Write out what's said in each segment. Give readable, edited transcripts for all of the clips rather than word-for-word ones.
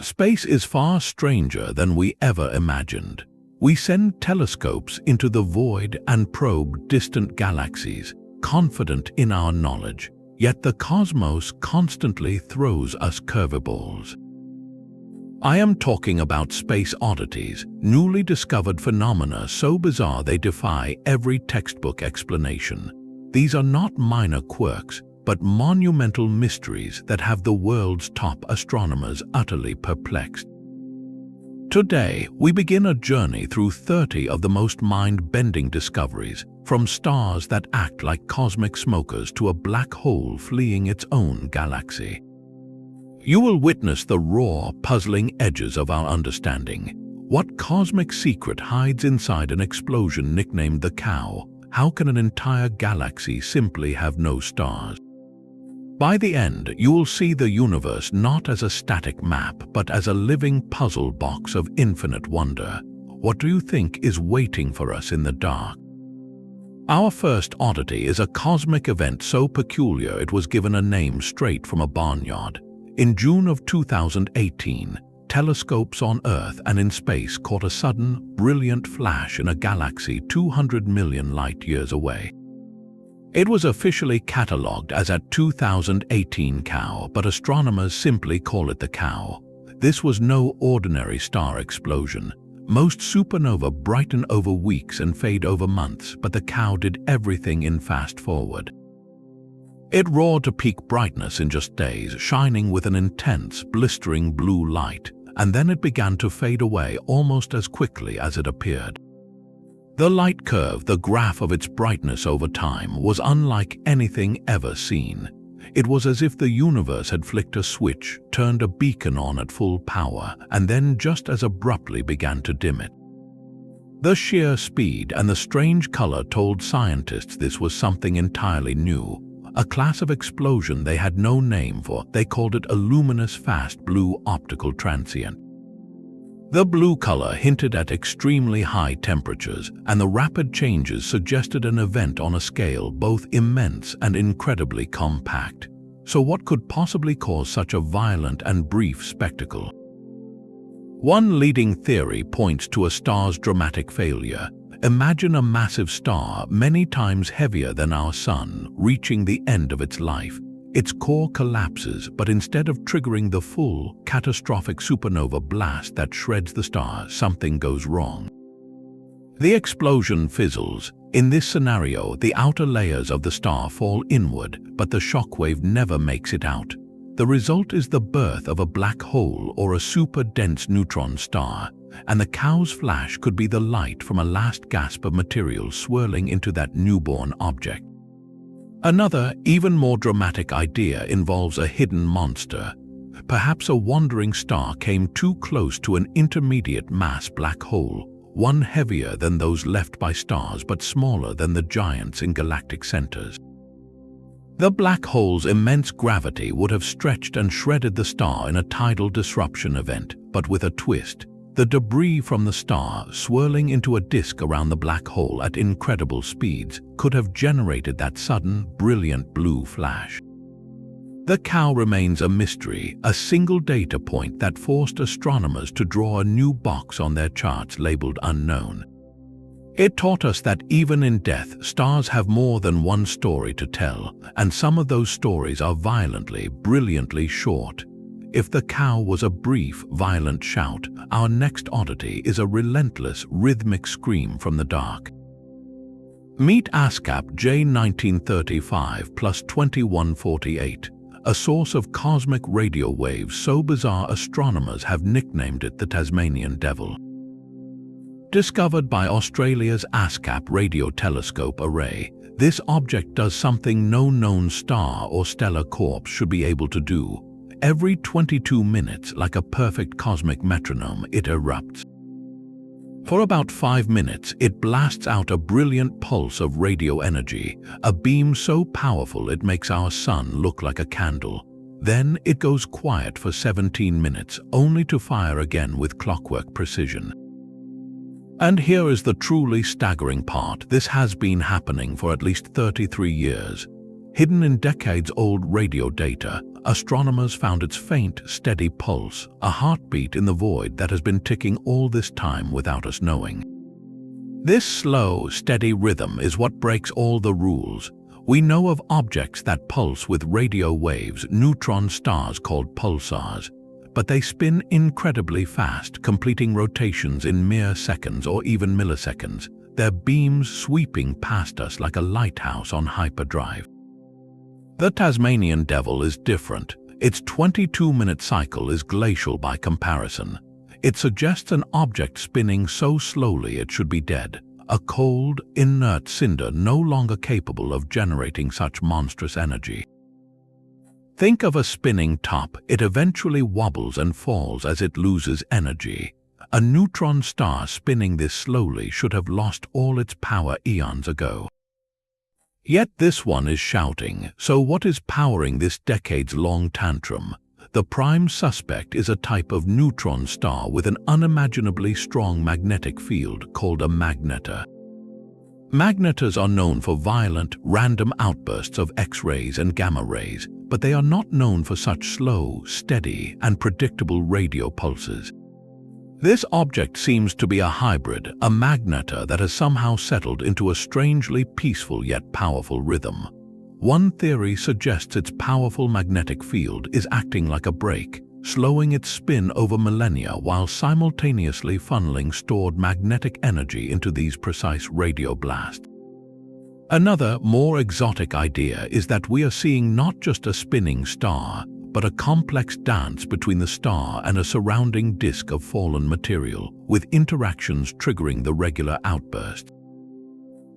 Space is far stranger than we ever imagined. We send telescopes into the void and probe distant galaxies, confident in our knowledge, yet the cosmos constantly throws us curveballs. I am talking about space oddities, newly discovered phenomena so bizarre they defy every textbook explanation. These are not minor quirks, but monumental mysteries that have the world's top astronomers utterly perplexed. Today, we begin a journey through 30 of the most mind-bending discoveries, from stars that act like cosmic smokers to a black hole fleeing its own galaxy. You will witness the raw, puzzling edges of our understanding. What cosmic secret hides inside an explosion nicknamed the Cow? How can an entire galaxy simply have no stars? By the end, you will see the universe not as a static map, but as a living puzzle box of infinite wonder. What do you think is waiting for us in the dark? Our first oddity is a cosmic event so peculiar it was given a name straight from a barnyard. In June of 2018, telescopes on Earth and in space caught a sudden, brilliant flash in a galaxy 200 million light-years away. It was officially catalogued as a 2018 Cow, but astronomers simply call it the Cow. This was no ordinary star explosion. Most supernova brighten over weeks and fade over months, but the Cow did everything in fast forward. It roared to peak brightness in just days, shining with an intense, blistering blue light, and then it began to fade away almost as quickly as it appeared. The light curve, the graph of its brightness over time, was unlike anything ever seen. It was as if the universe had flicked a switch, turned a beacon on at full power, and then just as abruptly began to dim it. The sheer speed and the strange color told scientists this was something entirely new, a class of explosion they had no name for. They called it a luminous fast blue optical transient. The blue color hinted at extremely high temperatures, and the rapid changes suggested an event on a scale both immense and incredibly compact. So what could possibly cause such a violent and brief spectacle? One leading theory points to a star's dramatic failure. Imagine a massive star many times heavier than our Sun, reaching the end of its life. Its core collapses, but instead of triggering the full, catastrophic supernova blast that shreds the star, something goes wrong. The explosion fizzles. In this scenario, the outer layers of the star fall inward, but the shockwave never makes it out. The result is the birth of a black hole or a super-dense neutron star, and the Cow's flash could be the light from a last gasp of material swirling into that newborn object. Another, even more dramatic idea involves a hidden monster. Perhaps a wandering star came too close to an intermediate mass black hole, one heavier than those left by stars but smaller than the giants in galactic centers. The black hole's immense gravity would have stretched and shredded the star in a tidal disruption event, but with a twist. The debris from the star, swirling into a disk around the black hole at incredible speeds, could have generated that sudden, brilliant blue flash. The Cow remains a mystery, a single data point that forced astronomers to draw a new box on their charts labeled unknown. It taught us that even in death, stars have more than one story to tell, and some of those stories are violently, brilliantly short. If the Cow was a brief, violent shout, our next oddity is a relentless, rhythmic scream from the dark. Meet ASCAP J1935 plus 2148, a source of cosmic radio waves so bizarre astronomers have nicknamed it the Tasmanian Devil. Discovered by Australia's ASCAP radio telescope array, this object does something no known star or stellar corpse should be able to do. Every 22 minutes, like a perfect cosmic metronome, it erupts. For about 5 minutes, it blasts out a brilliant pulse of radio energy, a beam so powerful it makes our sun look like a candle. Then it goes quiet for 17 minutes, only to fire again with clockwork precision. And here is the truly staggering part. This has been happening for at least 33 years. Hidden in decades-old radio data, astronomers found its faint, steady pulse, a heartbeat in the void that has been ticking all this time without us knowing. This slow, steady rhythm is what breaks all the rules. We know of objects that pulse with radio waves, neutron stars called pulsars, but they spin incredibly fast, completing rotations in mere seconds or even milliseconds, their beams sweeping past us like a lighthouse on hyperdrive. The Tasmanian Devil is different. Its 22-minute cycle is glacial by comparison. It suggests an object spinning so slowly it should be dead, a cold, inert cinder no longer capable of generating such monstrous energy. Think of a spinning top. It eventually wobbles and falls as it loses energy. A neutron star spinning this slowly should have lost all its power eons ago. Yet this one is shouting. So what is powering this decades-long tantrum? The prime suspect is a type of neutron star with an unimaginably strong magnetic field called a magnetar. Magnetars are known for violent, random outbursts of X-rays and gamma rays, but they are not known for such slow, steady, and predictable radio pulses. This object seems to be a hybrid, a magnetar that has somehow settled into a strangely peaceful yet powerful rhythm. One theory suggests its powerful magnetic field is acting like a brake, slowing its spin over millennia while simultaneously funneling stored magnetic energy into these precise radio blasts. Another, more exotic idea is that we are seeing not just a spinning star, but a complex dance between the star and a surrounding disk of fallen material, with interactions triggering the regular outburst.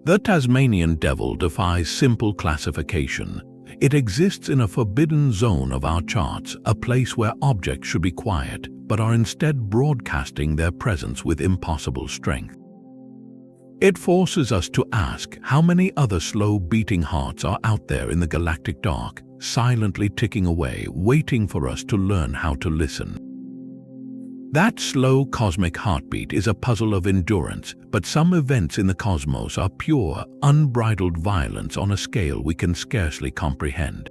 The Tasmanian Devil defies simple classification. It exists in a forbidden zone of our charts, a place where objects should be quiet, but are instead broadcasting their presence with impossible strength. It forces us to ask how many other slow-beating hearts are out there in the galactic dark, silently ticking away, waiting for us to learn how to listen. That slow cosmic heartbeat is a puzzle of endurance, but some events in the cosmos are pure, unbridled violence on a scale we can scarcely comprehend.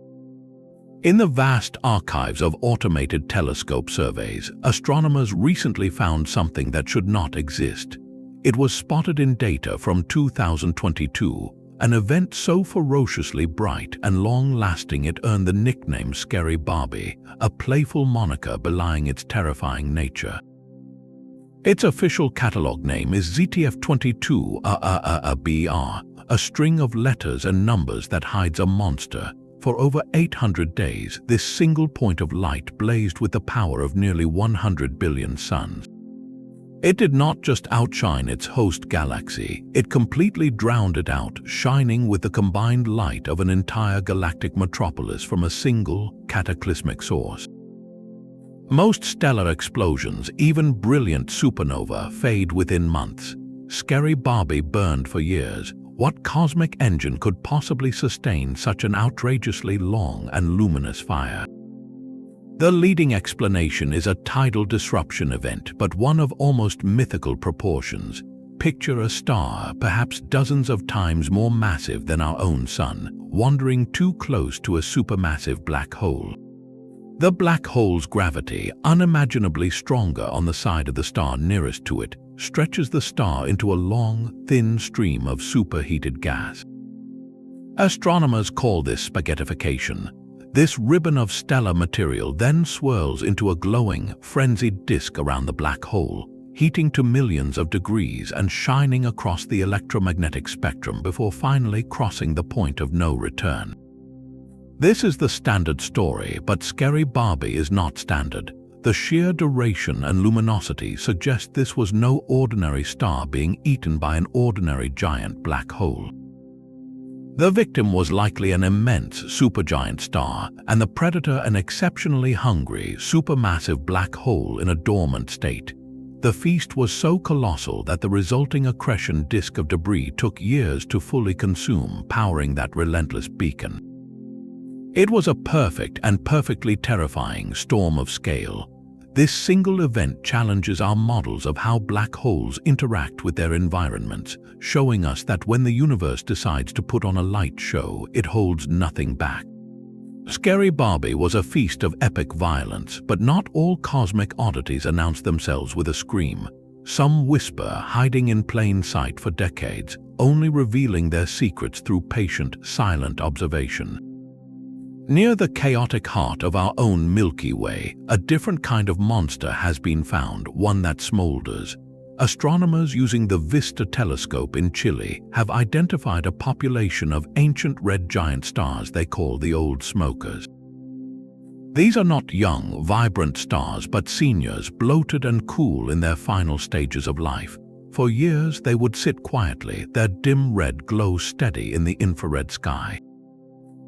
In the vast archives of automated telescope surveys, astronomers recently found something that should not exist. It was spotted in data from 2022, an event so ferociously bright and long-lasting it earned the nickname Scary Barbie, a playful moniker belying its terrifying nature. Its official catalog name is ZTF22BR, a string of letters and numbers that hides a monster. For over 800 days, this single point of light blazed with the power of nearly 100 billion suns. It did not just outshine its host galaxy, it completely drowned it out, shining with the combined light of an entire galactic metropolis from a single, cataclysmic source. Most stellar explosions, even brilliant supernova, fade within months. Scary Barbie burned for years. What cosmic engine could possibly sustain such an outrageously long and luminous fire? The leading explanation is a tidal disruption event, but one of almost mythical proportions. Picture a star, perhaps dozens of times more massive than our own sun, wandering too close to a supermassive black hole. The black hole's gravity, unimaginably stronger on the side of the star nearest to it, stretches the star into a long, thin stream of superheated gas. Astronomers call this spaghettification. This ribbon of stellar material then swirls into a glowing, frenzied disk around the black hole, heating to millions of degrees and shining across the electromagnetic spectrum before finally crossing the point of no return. This is the standard story, but Scary Barbie is not standard. The sheer duration and luminosity suggest this was no ordinary star being eaten by an ordinary giant black hole. The victim was likely an immense supergiant star, and the predator an exceptionally hungry, supermassive black hole in a dormant state. The feast was so colossal that the resulting accretion disk of debris took years to fully consume, powering that relentless beacon. It was a perfect and perfectly terrifying storm of scale. This single event challenges our models of how black holes interact with their environments, showing us that when the universe decides to put on a light show, it holds nothing back. Scary Barbie was a feast of epic violence, but not all cosmic oddities announce themselves with a scream. Some whisper, hiding in plain sight for decades, only revealing their secrets through patient, silent observation. Near the chaotic heart of our own Milky Way, a different kind of monster has been found, one that smolders. Astronomers using the Vista telescope in Chile have identified a population of ancient red giant stars they call the Old Smokers. These are not young, vibrant stars, but seniors, bloated and cool in their final stages of life. For years, they would sit quietly, their dim red glow steady in the infrared sky.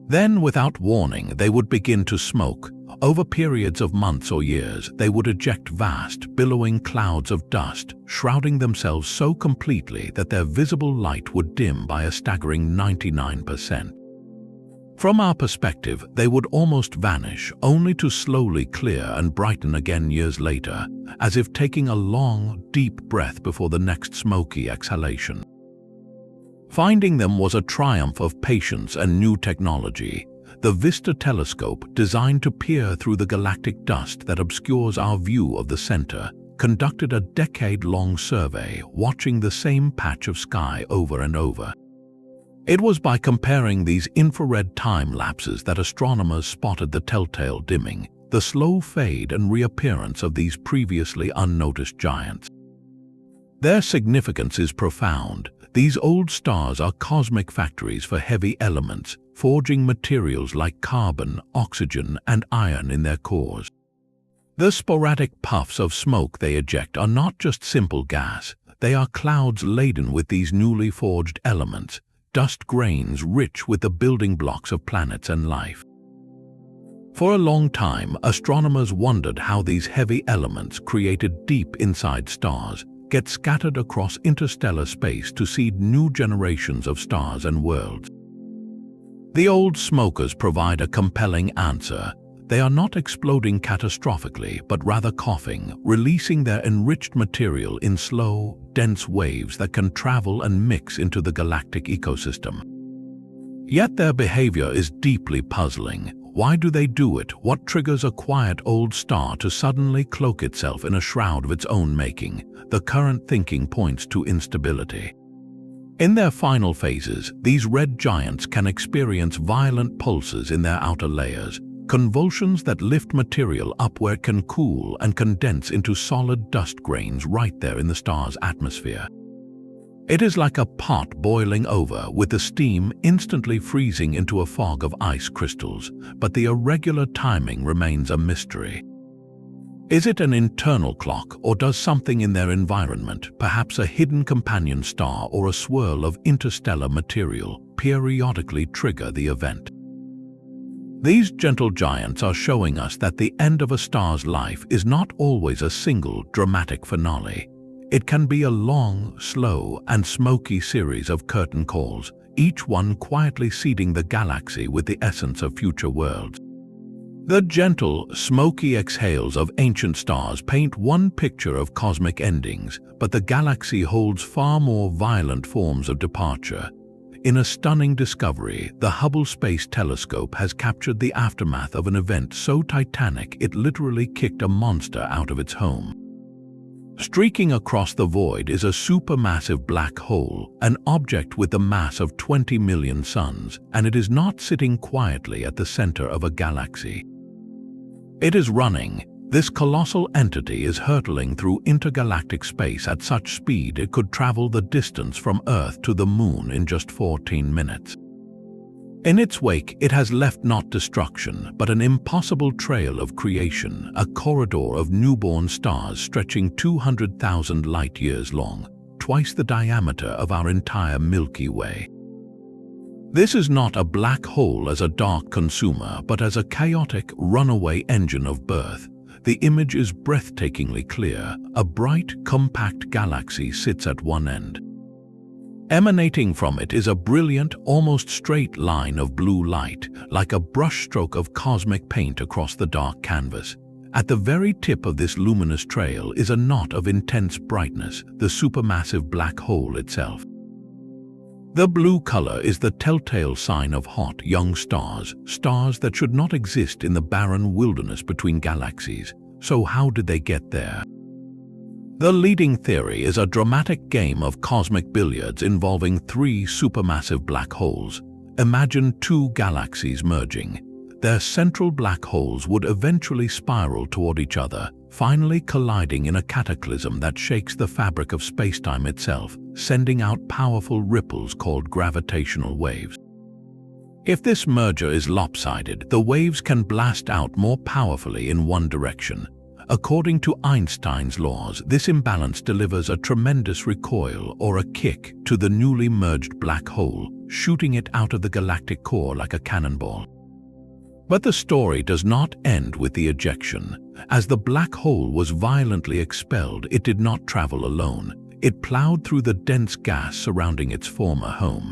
Then, without warning, they would begin to smoke. Over periods of months or years, they would eject vast, billowing clouds of dust, shrouding themselves so completely that their visible light would dim by a staggering 99%. From our perspective, they would almost vanish, only to slowly clear and brighten again years later, as if taking a long, deep breath before the next smoky exhalation. Finding them was a triumph of patience and new technology. The Vista telescope, designed to peer through the galactic dust that obscures our view of the center, conducted a decade-long survey, watching the same patch of sky over and over. It was by comparing these infrared time lapses that astronomers spotted the telltale dimming, the slow fade and reappearance of these previously unnoticed giants. Their significance is profound. These old stars are cosmic factories for heavy elements, forging materials like carbon, oxygen, and iron in their cores. The sporadic puffs of smoke they eject are not just simple gas. They are clouds laden with these newly forged elements, dust grains rich with the building blocks of planets and life. For a long time, astronomers wondered how these heavy elements created deep inside stars get scattered across interstellar space to seed new generations of stars and worlds. The Old Smokers provide a compelling answer. They are not exploding catastrophically, but rather coughing, releasing their enriched material in slow, dense waves that can travel and mix into the galactic ecosystem. Yet their behavior is deeply puzzling. Why do they do it? What triggers a quiet old star to suddenly cloak itself in a shroud of its own making? The current thinking points to instability. In their final phases, these red giants can experience violent pulses in their outer layers, convulsions that lift material up where it can cool and condense into solid dust grains right there in the star's atmosphere. It is like a pot boiling over, with the steam instantly freezing into a fog of ice crystals, but the irregular timing remains a mystery. Is it an internal clock, or does something in their environment, perhaps a hidden companion star or a swirl of interstellar material, periodically trigger the event? These gentle giants are showing us that the end of a star's life is not always a single dramatic finale. It can be a long, slow, and smoky series of curtain calls, each one quietly seeding the galaxy with the essence of future worlds. The gentle, smoky exhales of ancient stars paint one picture of cosmic endings, but the galaxy holds far more violent forms of departure. In a stunning discovery, the Hubble Space Telescope has captured the aftermath of an event so titanic it literally kicked a monster out of its home. Streaking across the void is a supermassive black hole, an object with the mass of 20 million suns, and it is not sitting quietly at the center of a galaxy. It is running. This colossal entity is hurtling through intergalactic space at such speed it could travel the distance from Earth to the Moon in just 14 minutes. In its wake, it has left not destruction, but an impossible trail of creation, a corridor of newborn stars stretching 200,000 light-years long, twice the diameter of our entire Milky Way. This is not a black hole as a dark consumer, but as a chaotic, runaway engine of birth. The image is breathtakingly clear. A bright, compact galaxy sits at one end. Emanating from it is a brilliant, almost straight line of blue light, like a brushstroke of cosmic paint across the dark canvas. At the very tip of this luminous trail is a knot of intense brightness, the supermassive black hole itself. The blue color is the telltale sign of hot, young stars, stars that should not exist in the barren wilderness between galaxies. So how did they get there? The leading theory is a dramatic game of cosmic billiards involving three supermassive black holes. Imagine two galaxies merging. Their central black holes would eventually spiral toward each other, finally colliding in a cataclysm that shakes the fabric of spacetime itself, sending out powerful ripples called gravitational waves. If this merger is lopsided, the waves can blast out more powerfully in one direction. According to Einstein's laws, this imbalance delivers a tremendous recoil or a kick to the newly merged black hole, shooting it out of the galactic core like a cannonball. But the story does not end with the ejection. As the black hole was violently expelled, it did not travel alone. It plowed through the dense gas surrounding its former home.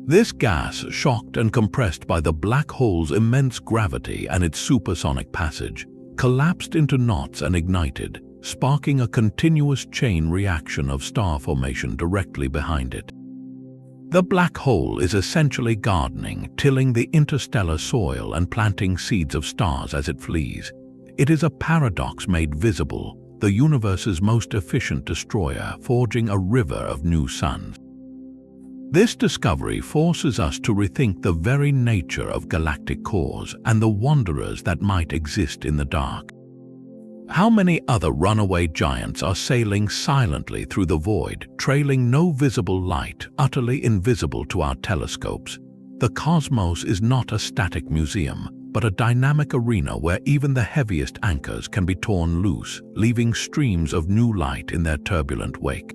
This gas, shocked and compressed by the black hole's immense gravity and its supersonic passage, collapsed into knots and ignited, sparking a continuous chain reaction of star formation directly behind it. The black hole is essentially gardening, tilling the interstellar soil and planting seeds of stars as it flees. It is a paradox made visible, the universe's most efficient destroyer, forging a river of new suns. This discovery forces us to rethink the very nature of galactic cores and the wanderers that might exist in the dark. How many other runaway giants are sailing silently through the void, trailing no visible light, utterly invisible to our telescopes? The cosmos is not a static museum, but a dynamic arena where even the heaviest anchors can be torn loose, leaving streams of new light in their turbulent wake.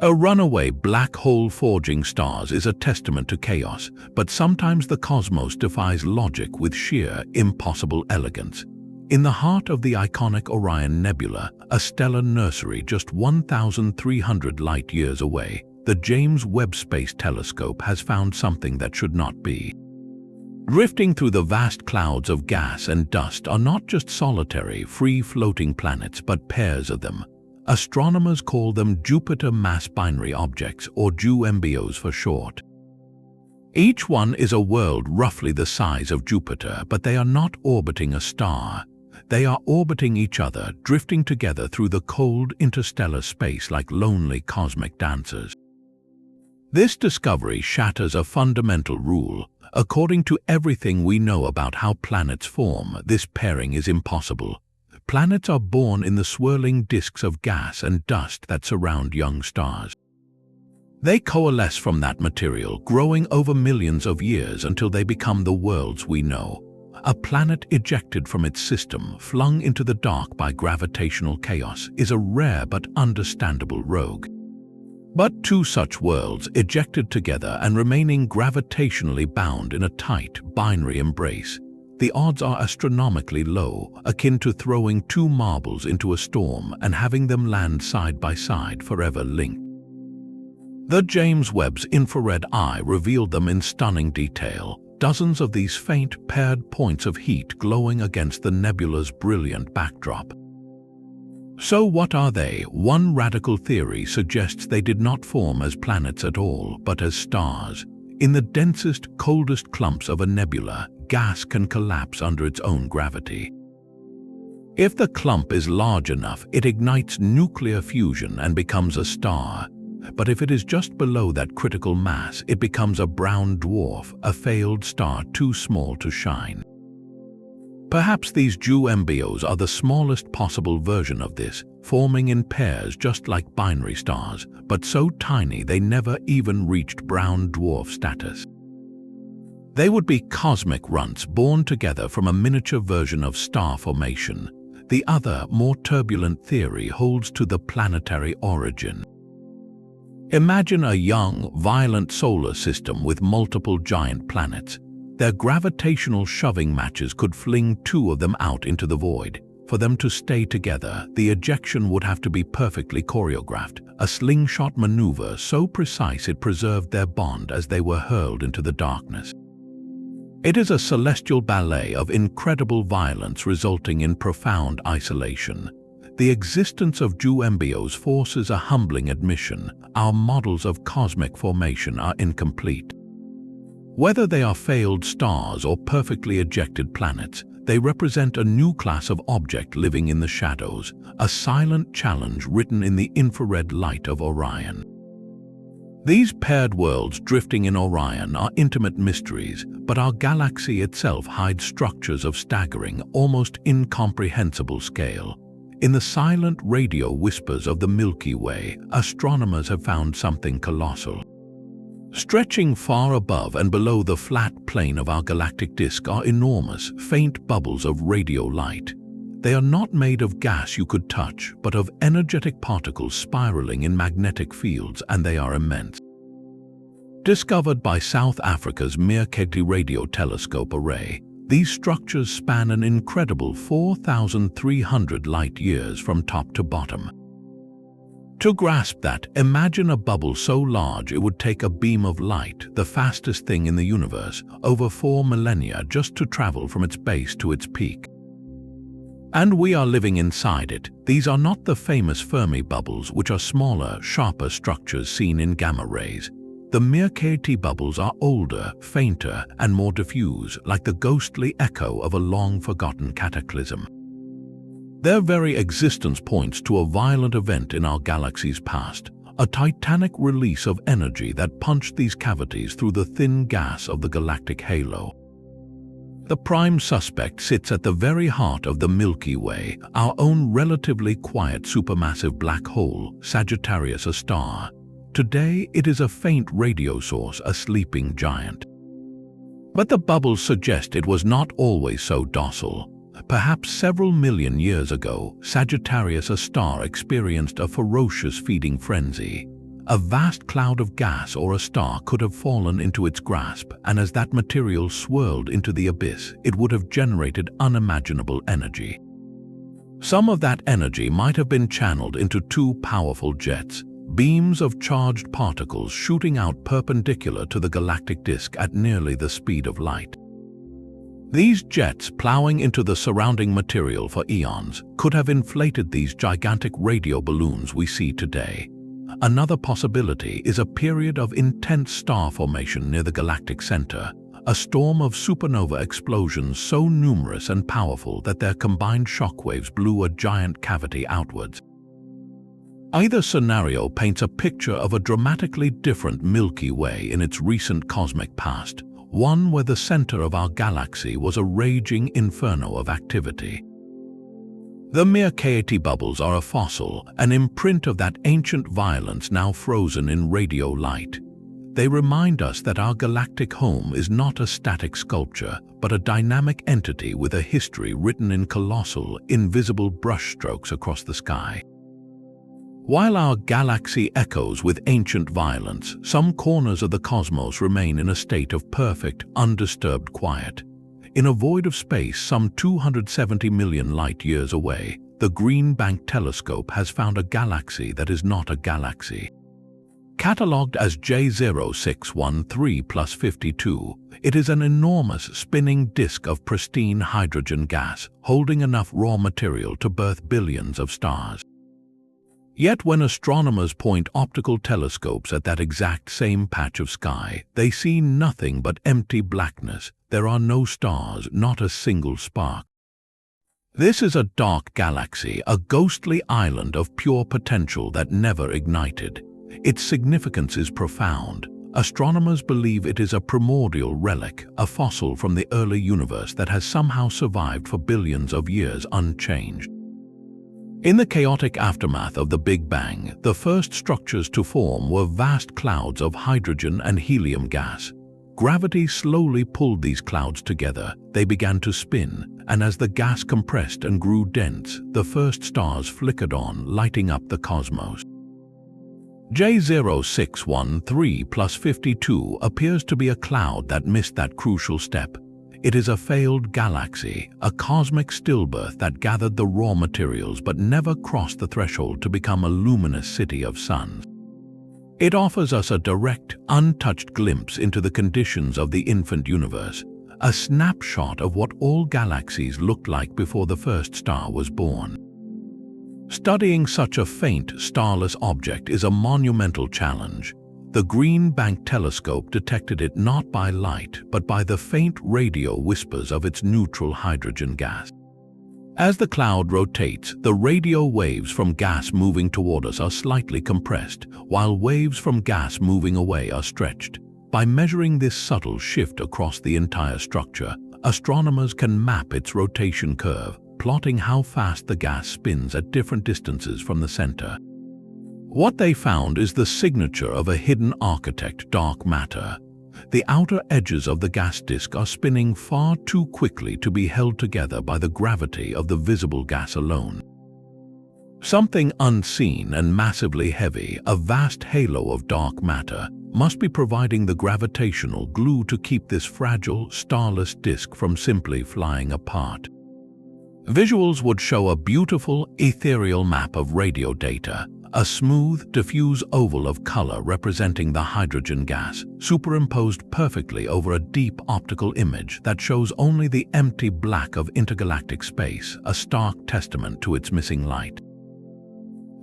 A runaway black hole forging stars is a testament to chaos, but sometimes the cosmos defies logic with sheer, impossible elegance. In the heart of the iconic Orion Nebula, a stellar nursery just 1,300 light-years away, the James Webb Space Telescope has found something that should not be. Drifting through the vast clouds of gas and dust are not just solitary, free-floating planets, but pairs of them. Astronomers call them Jupiter mass binary objects, or JUMBOs for short. Each one is a world roughly the size of Jupiter, but they are not orbiting a star. They are orbiting each other, drifting together through the cold interstellar space like lonely cosmic dancers. This discovery shatters a fundamental rule. According to everything we know about how planets form, this pairing is impossible. Planets are born in the swirling disks of gas and dust that surround young stars. They coalesce from that material, growing over millions of years until they become the worlds we know. A planet ejected from its system, flung into the dark by gravitational chaos, is a rare but understandable rogue. But two such worlds, ejected together and remaining gravitationally bound in a tight, binary embrace, the odds are astronomically low, akin to throwing two marbles into a storm and having them land side by side, forever linked. The James Webb's infrared eye revealed them in stunning detail. Dozens of these faint, paired points of heat glowing against the nebula's brilliant backdrop. So what are they? One radical theory suggests they did not form as planets at all, but as stars. In the densest, coldest clumps of a nebula, gas can collapse under its own gravity. If the clump is large enough, it ignites nuclear fusion and becomes a star. But if it is just below that critical mass, it becomes a brown dwarf, a failed star too small to shine. Perhaps these JUMBOs are the smallest possible version of this, forming in pairs just like binary stars, but so tiny they never even reached brown dwarf status. They would be cosmic runts born together from a miniature version of star formation. The other, more turbulent theory holds to the planetary origin. Imagine a young, violent solar system with multiple giant planets. Their gravitational shoving matches could fling two of them out into the void. For them to stay together, the ejection would have to be perfectly choreographed, a slingshot maneuver so precise it preserved their bond as they were hurled into the darkness. It is a celestial ballet of incredible violence resulting in profound isolation. The existence of Jew embryos forces a humbling admission: our models of cosmic formation are incomplete. Whether they are failed stars or perfectly ejected planets, they represent a new class of object living in the shadows, a silent challenge written in the infrared light of Orion. These paired worlds drifting in Orion are intimate mysteries, but our galaxy itself hides structures of staggering, almost incomprehensible scale. In the silent radio whispers of the Milky Way, astronomers have found something colossal. Stretching far above and below the flat plane of our galactic disk are enormous, faint bubbles of radio light. They are not made of gas you could touch, but of energetic particles spiraling in magnetic fields, and they are immense. Discovered by South Africa's Mercator Radio Telescope Array, these structures span an incredible 4,300 light-years from top to bottom. To grasp that, imagine a bubble so large it would take a beam of light, the fastest thing in the universe, over 4 millennia just to travel from its base to its peak. And we are living inside it. These are not the famous Fermi bubbles, which are smaller, sharper structures seen in gamma rays. The Mercator bubbles are older, fainter, and more diffuse, like the ghostly echo of a long-forgotten cataclysm. Their very existence points to a violent event in our galaxy's past, a titanic release of energy that punched these cavities through the thin gas of the galactic halo. The prime suspect sits at the very heart of the Milky Way, our own relatively quiet supermassive black hole, Sagittarius, a star. Today, it is a faint radio source, a sleeping giant. But the bubbles suggest it was not always so docile. Perhaps several million years ago, Sagittarius, a star, experienced a ferocious feeding frenzy. A vast cloud of gas or a star could have fallen into its grasp, and as that material swirled into the abyss, it would have generated unimaginable energy. Some of that energy might have been channeled into two powerful jets, beams of charged particles shooting out perpendicular to the galactic disk at nearly the speed of light. These jets, plowing into the surrounding material for eons, could have inflated these gigantic radio balloons we see today. Another possibility is a period of intense star formation near the galactic center, a storm of supernova explosions so numerous and powerful that their combined shockwaves blew a giant cavity outwards. Either scenario paints a picture of a dramatically different Milky Way in its recent cosmic past, one where the center of our galaxy was a raging inferno of activity. The Mercator bubbles are a fossil, an imprint of that ancient violence now frozen in radio light. They remind us that our galactic home is not a static sculpture, but a dynamic entity with a history written in colossal, invisible brushstrokes across the sky. While our galaxy echoes with ancient violence, some corners of the cosmos remain in a state of perfect, undisturbed quiet. In a void of space some 270 million light-years away, the Green Bank telescope has found a galaxy that is not a galaxy. Catalogued as J0613+52, it is an enormous spinning disk of pristine hydrogen gas, holding enough raw material to birth billions of stars. Yet when astronomers point optical telescopes at that exact same patch of sky, they see nothing but empty blackness. There are no stars, not a single spark. This is a dark galaxy, a ghostly island of pure potential that never ignited. Its significance is profound. Astronomers believe it is a primordial relic, a fossil from the early universe that has somehow survived for billions of years unchanged. In the chaotic aftermath of the Big Bang, the first structures to form were vast clouds of hydrogen and helium gas. Gravity slowly pulled these clouds together. They began to spin, and as the gas compressed and grew dense, the first stars flickered on, lighting up the cosmos. J0613+52 appears to be a cloud that missed that crucial step. It is a failed galaxy, a cosmic stillbirth that gathered the raw materials but never crossed the threshold to become a luminous city of suns. It offers us a direct, untouched glimpse into the conditions of the infant universe, a snapshot of what all galaxies looked like before the first star was born. Studying such a faint, starless object is a monumental challenge. The Green Bank telescope detected it not by light, but by the faint radio whispers of its neutral hydrogen gas. As the cloud rotates, the radio waves from gas moving toward us are slightly compressed, while waves from gas moving away are stretched. By measuring this subtle shift across the entire structure, astronomers can map its rotation curve, plotting how fast the gas spins at different distances from the center. What they found is the signature of a hidden architect, dark matter. The outer edges of the gas disk are spinning far too quickly to be held together by the gravity of the visible gas alone. Something unseen and massively heavy, a vast halo of dark matter, must be providing the gravitational glue to keep this fragile, starless disk from simply flying apart. Visuals would show a beautiful, ethereal map of radio data, a smooth, diffuse oval of color representing the hydrogen gas, superimposed perfectly over a deep optical image that shows only the empty black of intergalactic space, a stark testament to its missing light.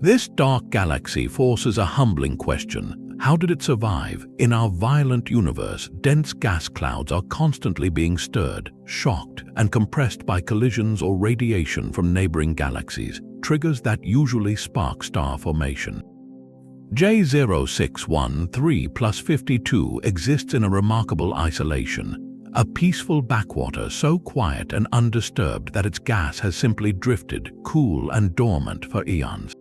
This dark galaxy forces a humbling question. How did it survive? In our violent universe, dense gas clouds are constantly being stirred, shocked, and compressed by collisions or radiation from neighboring galaxies, triggers that usually spark star formation. J0613 plus 52 exists in a remarkable isolation, a peaceful backwater so quiet and undisturbed that its gas has simply drifted, cool and dormant for eons.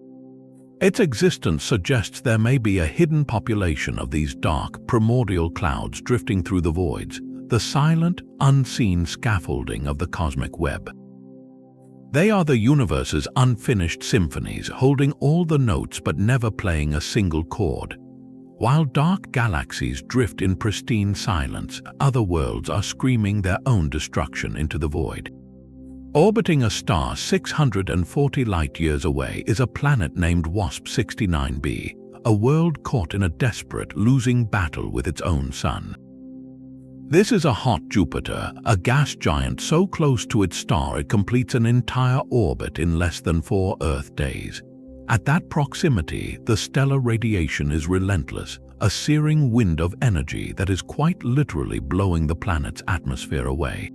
Its existence suggests there may be a hidden population of these dark, primordial clouds drifting through the voids, the silent, unseen scaffolding of the cosmic web. They are the universe's unfinished symphonies, holding all the notes but never playing a single chord. While dark galaxies drift in pristine silence, other worlds are screaming their own destruction into the void. Orbiting a star 640 light-years away is a planet named WASP-69b, a world caught in a desperate, losing battle with its own sun. This is a hot Jupiter, a gas giant so close to its star it completes an entire orbit in less than 4 Earth days. At that proximity, the stellar radiation is relentless, a searing wind of energy that is quite literally blowing the planet's atmosphere away.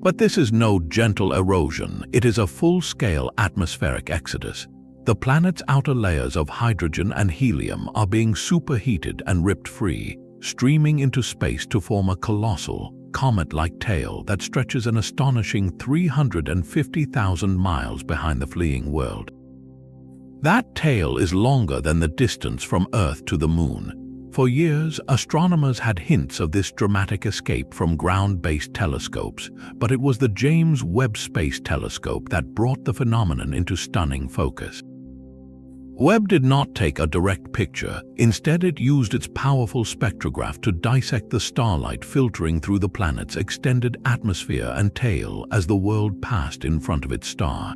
But this is no gentle erosion, it is a full-scale atmospheric exodus. The planet's outer layers of hydrogen and helium are being superheated and ripped free, streaming into space to form a colossal, comet-like tail that stretches an astonishing 350,000 miles behind the fleeing world. That tail is longer than the distance from Earth to the Moon. For years, astronomers had hints of this dramatic escape from ground-based telescopes, but it was the James Webb Space Telescope that brought the phenomenon into stunning focus. Webb did not take a direct picture, instead it used its powerful spectrograph to dissect the starlight filtering through the planet's extended atmosphere and tail as the world passed in front of its star.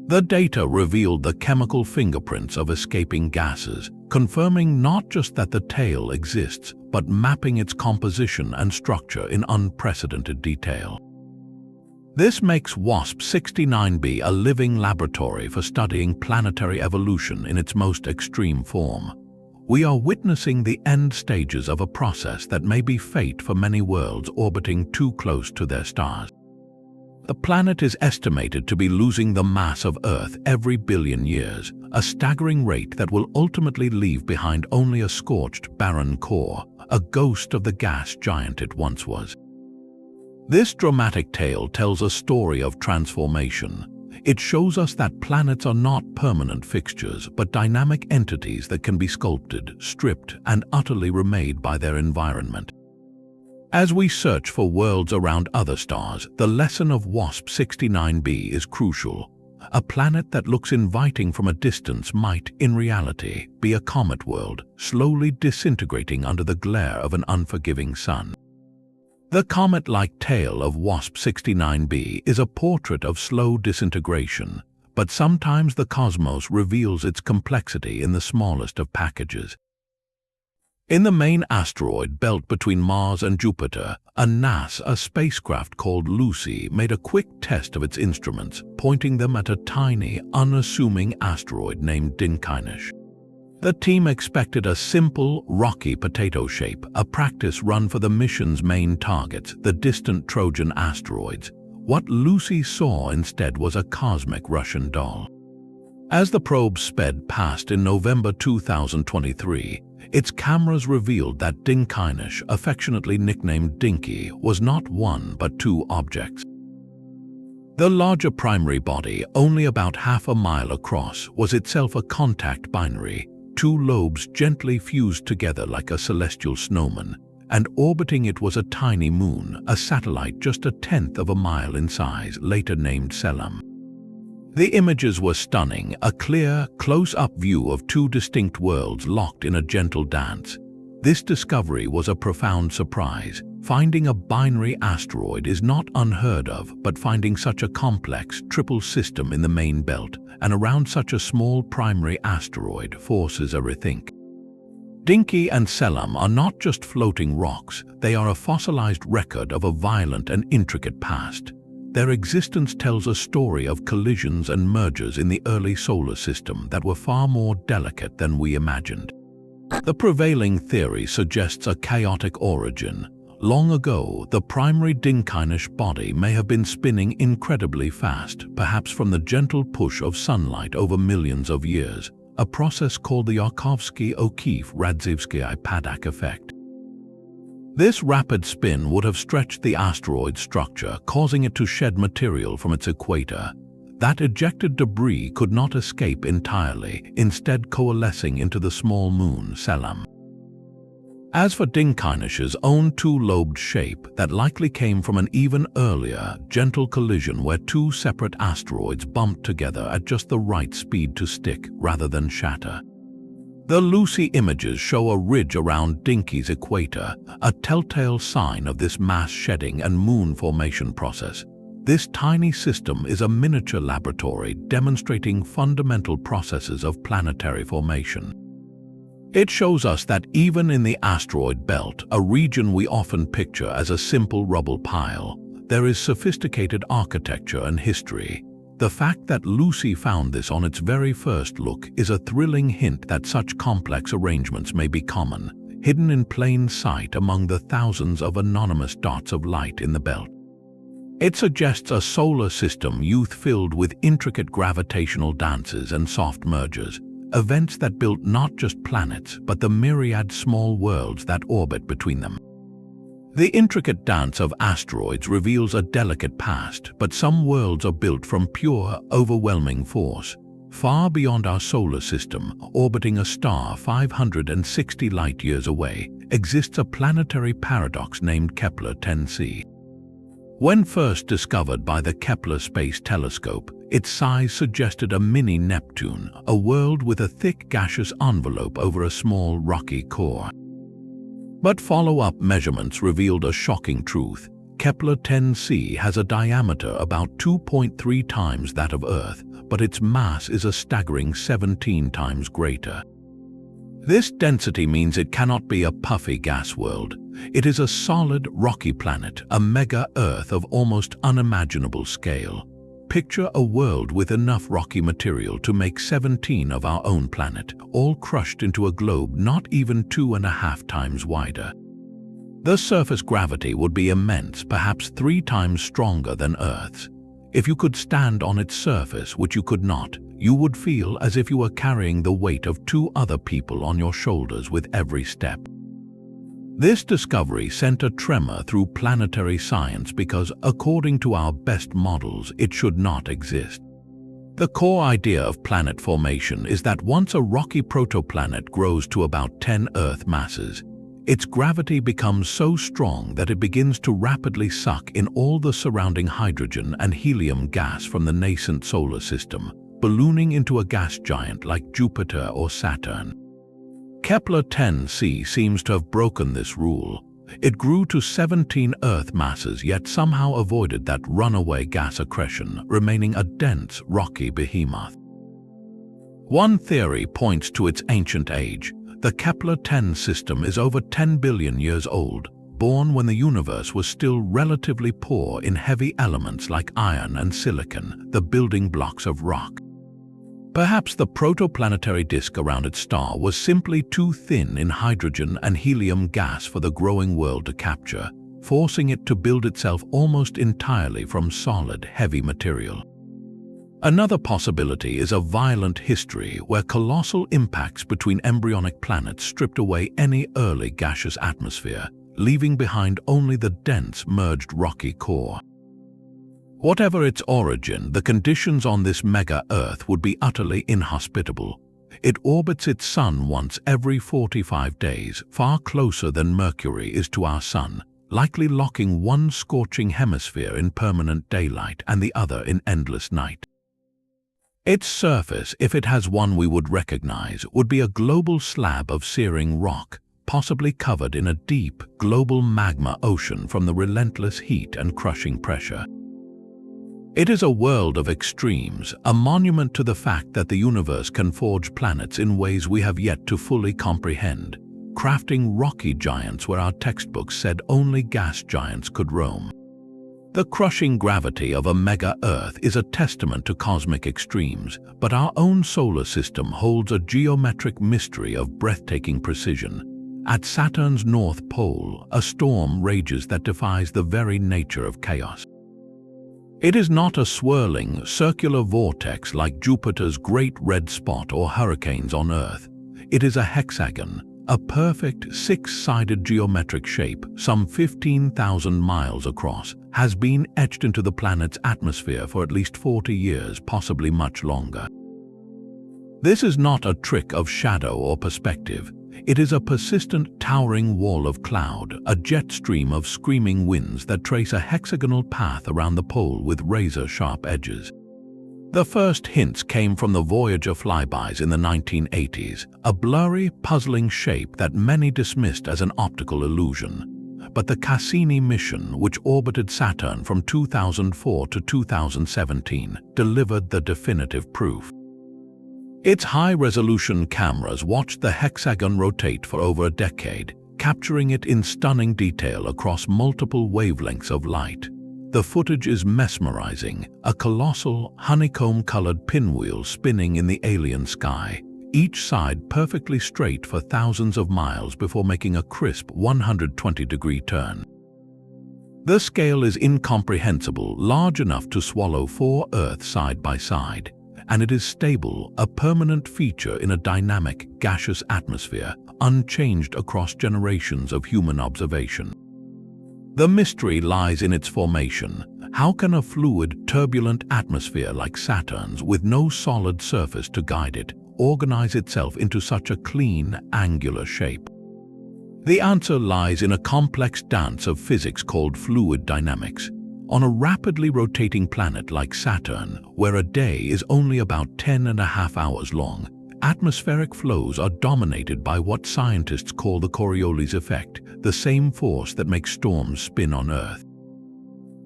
The data revealed the chemical fingerprints of escaping gases, confirming not just that the tail exists, but mapping its composition and structure in unprecedented detail. This makes WASP-69b a living laboratory for studying planetary evolution in its most extreme form. We are witnessing the end stages of a process that may be fate for many worlds orbiting too close to their stars. The planet is estimated to be losing the mass of Earth every billion years, a staggering rate that will ultimately leave behind only a scorched, barren core, a ghost of the gas giant it once was. This dramatic tale tells a story of transformation. It shows us that planets are not permanent fixtures, but dynamic entities that can be sculpted, stripped, and utterly remade by their environment. As we search for worlds around other stars, the lesson of WASP-69b is crucial. A planet that looks inviting from a distance might, in reality, be a comet world, slowly disintegrating under the glare of an unforgiving sun. The comet-like tail of WASP-69b is a portrait of slow disintegration, but sometimes the cosmos reveals its complexity in the smallest of packages. In the main asteroid belt between Mars and Jupiter, a NASA spacecraft called Lucy made a quick test of its instruments, pointing them at a tiny, unassuming asteroid named Dinkynish. The team expected a simple, rocky potato shape, a practice run for the mission's main targets, the distant Trojan asteroids. What Lucy saw instead was a cosmic Russian doll. As the probe sped past in November 2023, its cameras revealed that Dinkynish, affectionately nicknamed Dinky, was not one but two objects. The larger primary body, only about half a mile across, was itself a contact binary, two lobes gently fused together like a celestial snowman, and orbiting it was a tiny moon, a satellite just a tenth of a mile in size, later named Selam. The images were stunning, a clear, close-up view of two distinct worlds locked in a gentle dance. This discovery was a profound surprise. Finding a binary asteroid is not unheard of, but finding such a complex, triple system in the main belt and around such a small primary asteroid forces a rethink. Dinky and Selam are not just floating rocks, they are a fossilized record of a violent and intricate past. Their existence tells a story of collisions and mergers in the early solar system that were far more delicate than we imagined. The prevailing theory suggests a chaotic origin. Long ago, the primary Dinkynish body may have been spinning incredibly fast, perhaps from the gentle push of sunlight over millions of years, a process called the Yarkovsky-O'Keefe-Radzievsky-Padak effect. This rapid spin would have stretched the asteroid's structure, causing it to shed material from its equator. That ejected debris could not escape entirely, instead coalescing into the small moon Selam. As for Dinkynish's own two-lobed shape, that likely came from an even earlier, gentle collision where two separate asteroids bumped together at just the right speed to stick rather than shatter. The Lucy images show a ridge around Dinky's equator, a telltale sign of this mass shedding and moon formation process. This tiny system is a miniature laboratory demonstrating fundamental processes of planetary formation. It shows us that even in the asteroid belt, a region we often picture as a simple rubble pile, there is sophisticated architecture and history. The fact that Lucy found this on its very first look is a thrilling hint that such complex arrangements may be common, hidden in plain sight among the thousands of anonymous dots of light in the belt. It suggests a solar system youth-filled with intricate gravitational dances and soft mergers, events that built not just planets but the myriad small worlds that orbit between them. The intricate dance of asteroids reveals a delicate past, but some worlds are built from pure, overwhelming force. Far beyond our solar system, orbiting a star 560 light-years away, exists a planetary paradox named Kepler-10c. When first discovered by the Kepler Space Telescope, its size suggested a mini Neptune, a world with a thick gaseous envelope over a small rocky core. But follow-up measurements revealed a shocking truth. Kepler-10c has a diameter about 2.3 times that of Earth, but its mass is a staggering 17 times greater. This density means it cannot be a puffy gas world. It is a solid, rocky planet, a mega-Earth of almost unimaginable scale. Picture a world with enough rocky material to make 17 of our own planet, all crushed into a globe not even 2.5 times wider. The surface gravity would be immense, perhaps 3 times stronger than Earth's. If you could stand on its surface, which you could not, you would feel as if you were carrying the weight of 2 other people on your shoulders with every step. This discovery sent a tremor through planetary science because, according to our best models, it should not exist. The core idea of planet formation is that once a rocky protoplanet grows to about 10 Earth masses, its gravity becomes so strong that it begins to rapidly suck in all the surrounding hydrogen and helium gas from the nascent solar system, ballooning into a gas giant like Jupiter or Saturn. Kepler-10c seems to have broken this rule. It grew to 17 Earth masses yet somehow avoided that runaway gas accretion, remaining a dense, rocky behemoth. One theory points to its ancient age. The Kepler-10 system is over 10 billion years old, born when the universe was still relatively poor in heavy elements like iron and silicon, the building blocks of rock. Perhaps the protoplanetary disk around its star was simply too thin in hydrogen and helium gas for the growing world to capture, forcing it to build itself almost entirely from solid, heavy material. Another possibility is a violent history where colossal impacts between embryonic planets stripped away any early gaseous atmosphere, leaving behind only the dense, merged rocky core. Whatever its origin, the conditions on this mega-Earth would be utterly inhospitable. It orbits its sun once every 45 days, far closer than Mercury is to our sun, likely locking one scorching hemisphere in permanent daylight and the other in endless night. Its surface, if it has one we would recognize, would be a global slab of searing rock, possibly covered in a deep, global magma ocean from the relentless heat and crushing pressure. It is a world of extremes, a monument to the fact that the universe can forge planets in ways we have yet to fully comprehend, crafting rocky giants where our textbooks said only gas giants could roam. The crushing gravity of a mega-Earth is a testament to cosmic extremes, but our own solar system holds a geometric mystery of breathtaking precision. At Saturn's North Pole, a storm rages that defies the very nature of chaos. It is not a swirling, circular vortex like Jupiter's Great Red Spot or hurricanes on Earth. It is a hexagon, a perfect six-sided geometric shape, some 15,000 miles across, has been etched into the planet's atmosphere for at least 40 years, possibly much longer. This is not a trick of shadow or perspective. It is a persistent, towering wall of cloud, a jet stream of screaming winds that trace a hexagonal path around the pole with razor-sharp edges. The first hints came from the Voyager flybys in the 1980s, a blurry, puzzling shape that many dismissed as an optical illusion. But the Cassini mission, which orbited Saturn from 2004 to 2017, delivered the definitive proof. Its high-resolution cameras watched the hexagon rotate for over a decade, capturing it in stunning detail across multiple wavelengths of light. The footage is mesmerizing, a colossal, honeycomb-colored pinwheel spinning in the alien sky, each side perfectly straight for thousands of miles before making a crisp 120-degree turn. The scale is incomprehensible, large enough to swallow 4 Earths side by side, and it is stable, a permanent feature in a dynamic, gaseous atmosphere, unchanged across generations of human observation. The mystery lies in its formation. How can a fluid, turbulent atmosphere like Saturn's, with no solid surface to guide it, organize itself into such a clean, angular shape? The answer lies in a complex dance of physics called fluid dynamics. On a rapidly rotating planet like Saturn, where a day is only about 10.5 hours long, atmospheric flows are dominated by what scientists call the Coriolis effect, the same force that makes storms spin on Earth.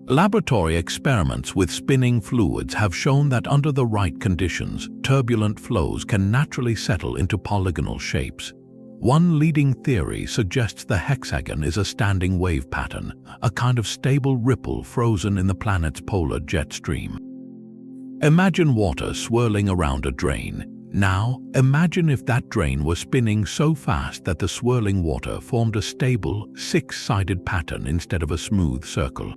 Laboratory experiments with spinning fluids have shown that under the right conditions, turbulent flows can naturally settle into polygonal shapes. One leading theory suggests the hexagon is a standing wave pattern, a kind of stable ripple frozen in the planet's polar jet stream. Imagine water swirling around a drain. Now, imagine if that drain were spinning so fast that the swirling water formed a stable, six-sided pattern instead of a smooth circle.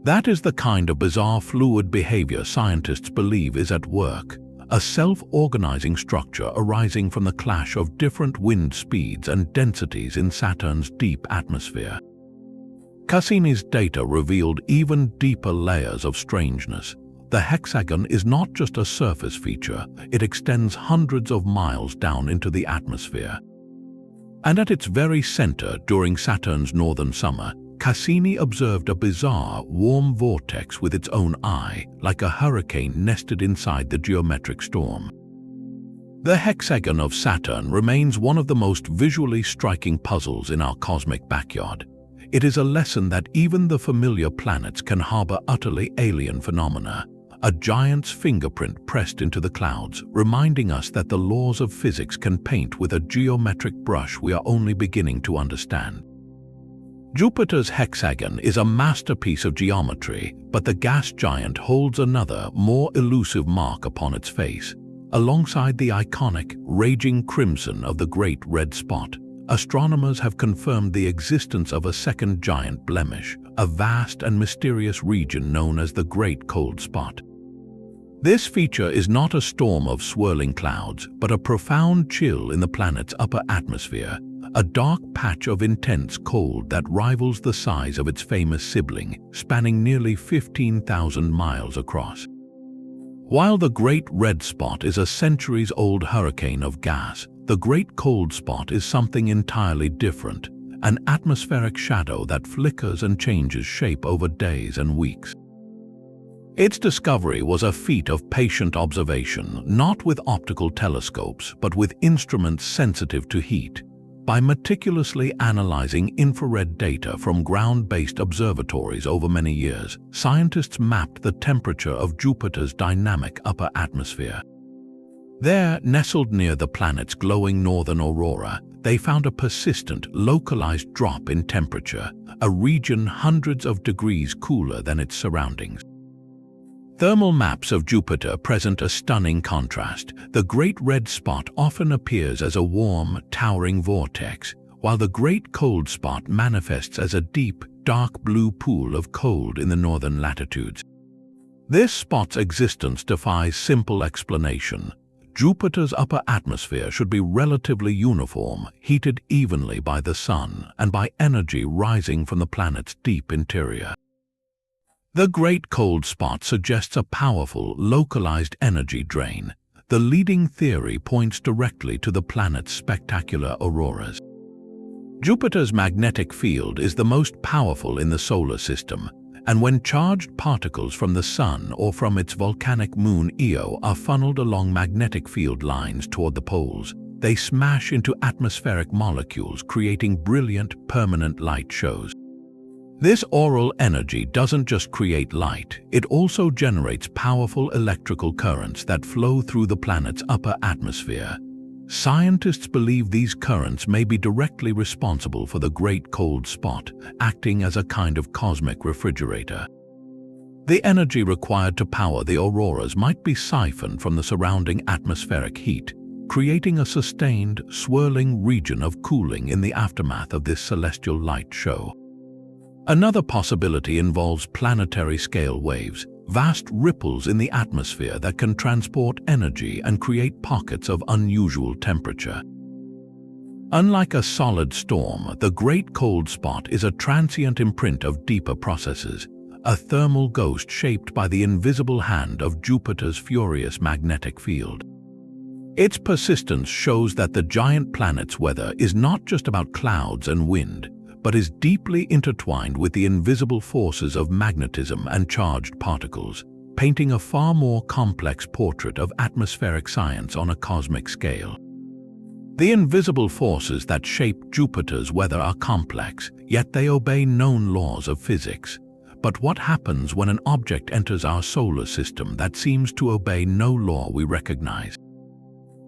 That is the kind of bizarre fluid behavior scientists believe is at work, a self-organizing structure arising from the clash of different wind speeds and densities in Saturn's deep atmosphere. Cassini's data revealed even deeper layers of strangeness. The hexagon is not just a surface feature, it extends hundreds of miles down into the atmosphere. And at its very center, during Saturn's northern summer, Cassini observed a bizarre, warm vortex with its own eye, like a hurricane nested inside the geometric storm. The hexagon of Saturn remains one of the most visually striking puzzles in our cosmic backyard. It is a lesson that even the familiar planets can harbor utterly alien phenomena, a giant's fingerprint pressed into the clouds, reminding us that the laws of physics can paint with a geometric brush we are only beginning to understand. Jupiter's hexagon is a masterpiece of geometry, but the gas giant holds another, more elusive mark upon its face. Alongside the iconic raging crimson of the Great Red Spot, astronomers have confirmed the existence of a second giant blemish, a vast and mysterious region known as the Great Cold Spot. This feature is not a storm of swirling clouds, but a profound chill in the planet's upper atmosphere, a dark patch of intense cold that rivals the size of its famous sibling, spanning nearly 15,000 miles across. While the Great Red Spot is a centuries-old hurricane of gas, the Great Cold Spot is something entirely different, an atmospheric shadow that flickers and changes shape over days and weeks. Its discovery was a feat of patient observation, not with optical telescopes, but with instruments sensitive to heat. By meticulously analyzing infrared data from ground-based observatories over many years, scientists mapped the temperature of Jupiter's dynamic upper atmosphere. There, nestled near the planet's glowing northern aurora, they found a persistent, localized drop in temperature, a region hundreds of degrees cooler than its surroundings. Thermal maps of Jupiter present a stunning contrast. The Great Red Spot often appears as a warm, towering vortex, while the Great Cold Spot manifests as a deep, dark blue pool of cold in the northern latitudes. This spot's existence defies simple explanation. Jupiter's upper atmosphere should be relatively uniform, heated evenly by the sun and by energy rising from the planet's deep interior. The Great Cold Spot suggests a powerful, localized energy drain. The leading theory points directly to the planet's spectacular auroras. Jupiter's magnetic field is the most powerful in the solar system, and when charged particles from the Sun or from its volcanic moon Io are funneled along magnetic field lines toward the poles, they smash into atmospheric molecules, creating brilliant, permanent light shows. This auroral energy doesn't just create light, it also generates powerful electrical currents that flow through the planet's upper atmosphere. Scientists believe these currents may be directly responsible for the Great Cold Spot, acting as a kind of cosmic refrigerator. The energy required to power the auroras might be siphoned from the surrounding atmospheric heat, creating a sustained, swirling region of cooling in the aftermath of this celestial light show. Another possibility involves planetary-scale waves, vast ripples in the atmosphere that can transport energy and create pockets of unusual temperature. Unlike a solid storm, the Great Cold Spot is a transient imprint of deeper processes, a thermal ghost shaped by the invisible hand of Jupiter's furious magnetic field. Its persistence shows that the giant planet's weather is not just about clouds and wind, but is deeply intertwined with the invisible forces of magnetism and charged particles, painting a far more complex portrait of atmospheric science on a cosmic scale. The invisible forces that shape Jupiter's weather are complex, yet they obey known laws of physics. But what happens when an object enters our solar system that seems to obey no law we recognize?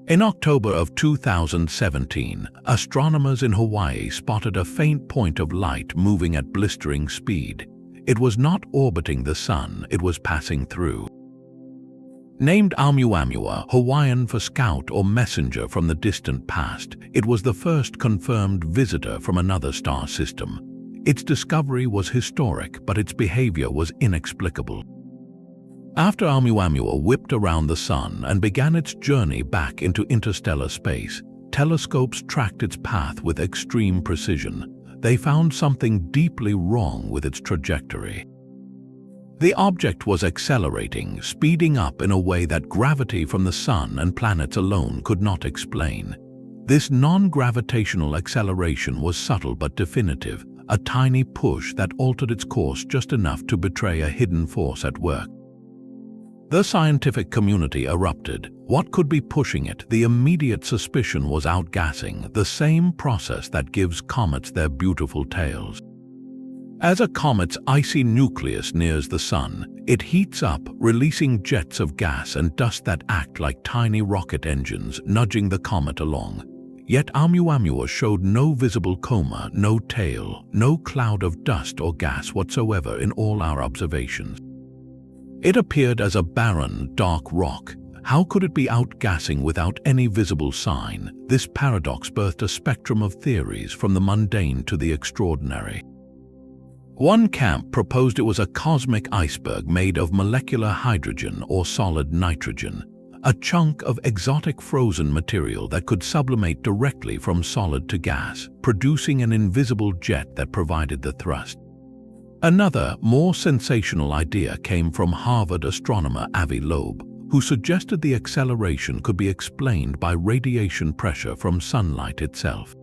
In October of 2017, astronomers in Hawaii spotted a faint point of light moving at blistering speed. It was not orbiting the sun, it was passing through. Named Oumuamua, Hawaiian for scout or messenger from the distant past, it was the first confirmed visitor from another star system. Its discovery was historic, but its behavior was inexplicable. After Oumuamua whipped around the sun and began its journey back into interstellar space, telescopes tracked its path with extreme precision. They found something deeply wrong with its trajectory. The object was accelerating, speeding up in a way that gravity from the sun and planets alone could not explain. This non-gravitational acceleration was subtle but definitive, a tiny push that altered its course just enough to betray a hidden force at work. The scientific community erupted. What could be pushing it? The immediate suspicion was outgassing, the same process that gives comets their beautiful tails. As a comet's icy nucleus nears the sun, It heats up, releasing jets of gas and dust that act like tiny rocket engines, nudging the comet along. Yet Oumuamua showed no visible coma, no tail, no cloud of dust or gas whatsoever in all our observations. It appeared as a barren, dark rock. How could it be outgassing without any visible sign? This paradox birthed a spectrum of theories, from the mundane to the extraordinary. One camp proposed it was a cosmic iceberg made of molecular hydrogen or solid nitrogen, a chunk of exotic frozen material that could sublimate directly from solid to gas, producing an invisible jet that provided the thrust. Another, more sensational idea came from Harvard astronomer Avi Loeb, who suggested the acceleration could be explained by radiation pressure from sunlight itself.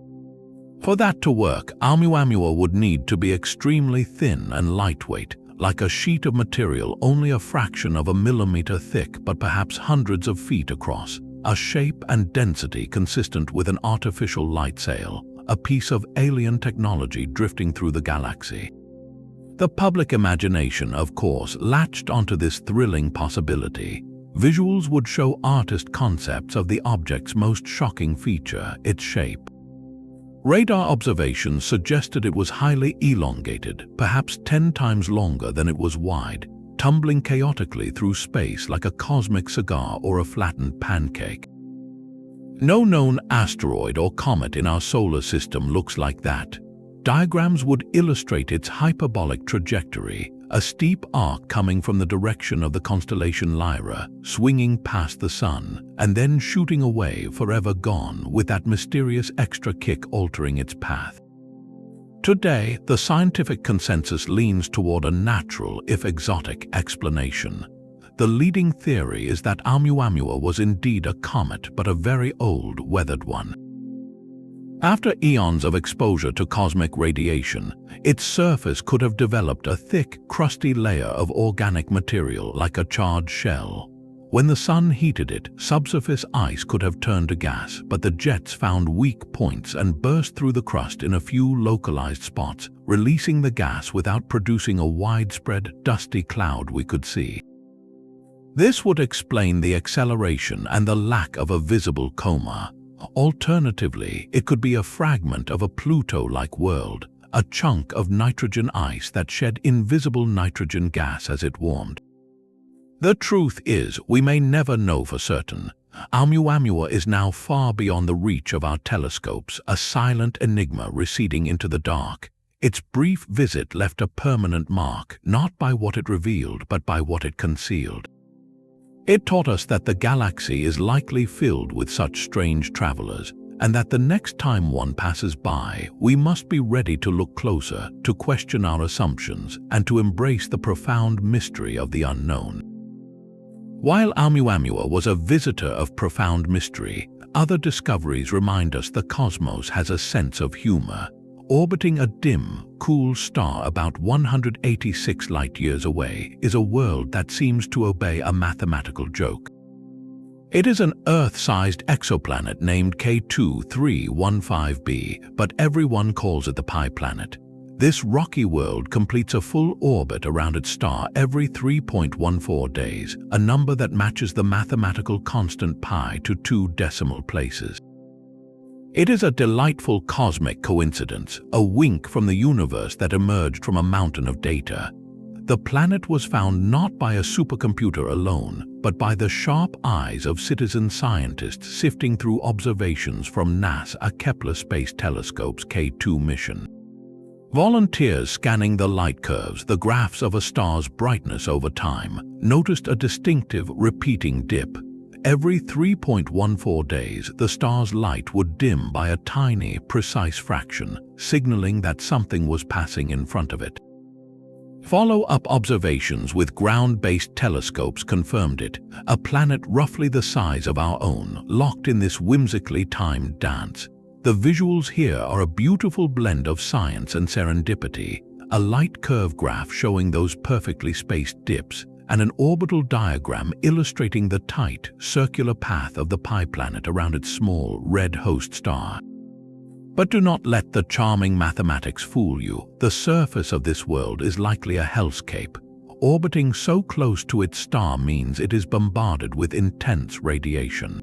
For that to work, Oumuamua would need to be extremely thin and lightweight, like a sheet of material only a fraction of a millimeter thick but perhaps hundreds of feet across, a shape and density consistent with an artificial light sail, a piece of alien technology drifting through the galaxy. The public imagination, of course, latched onto this thrilling possibility. Visuals would show artist concepts of the object's most shocking feature, its shape. Radar observations suggested it was highly elongated, perhaps 10 times longer than it was wide, tumbling chaotically through space like a cosmic cigar or a flattened pancake. No known asteroid or comet in our solar system looks like that. Diagrams would illustrate its hyperbolic trajectory, a steep arc coming from the direction of the constellation Lyra, swinging past the Sun, and then shooting away, forever gone, with that mysterious extra kick altering its path. Today, the scientific consensus leans toward a natural, if exotic, explanation. The leading theory is that Oumuamua was indeed a comet, but a very old, weathered one. After eons of exposure to cosmic radiation, its surface could have developed a thick, crusty layer of organic material like a charred shell. When the sun heated it, subsurface ice could have turned to gas, but the jets found weak points and burst through the crust in a few localized spots, releasing the gas without producing a widespread, dusty cloud we could see. This would explain the acceleration and the lack of a visible coma. Alternatively, it could be a fragment of a Pluto-like world, a chunk of nitrogen ice that shed invisible nitrogen gas as it warmed. The truth is, we may never know for certain. Oumuamua is now far beyond the reach of our telescopes, a silent enigma receding into the dark. Its brief visit left a permanent mark, not by what it revealed, but by what it concealed. It taught us that the galaxy is likely filled with such strange travelers, and that the next time one passes by, we must be ready to look closer, to question our assumptions, and to embrace the profound mystery of the unknown. While Oumuamua was a visitor of profound mystery, other discoveries remind us the cosmos has a sense of humor. Orbiting a dim, cool star about 186 light-years away is a world that seems to obey a mathematical joke. It is an Earth-sized exoplanet named K2315b, but everyone calls it the Pi planet. This rocky world completes a full orbit around its star every 3.14 days, a number that matches the mathematical constant pi to 2 decimal places. It is a delightful cosmic coincidence, a wink from the universe that emerged from a mountain of data. The planet was found not by a supercomputer alone, but by the sharp eyes of citizen scientists sifting through observations from NASA's Kepler Space Telescope's K2 mission. Volunteers scanning the light curves, the graphs of a star's brightness over time, noticed a distinctive repeating dip. Every 3.14 days, the star's light would dim by a tiny, precise fraction, signaling that something was passing in front of it. Follow-up observations with ground-based telescopes confirmed it, a planet roughly the size of our own, locked in this whimsically timed dance. The visuals here are a beautiful blend of science and serendipity, a light curve graph showing those perfectly spaced dips, and an orbital diagram illustrating the tight, circular path of the Pi planet around its small, red host star. But do not let the charming mathematics fool you. The surface of this world is likely a hellscape. orbiting so close to its star means it is bombarded with intense radiation.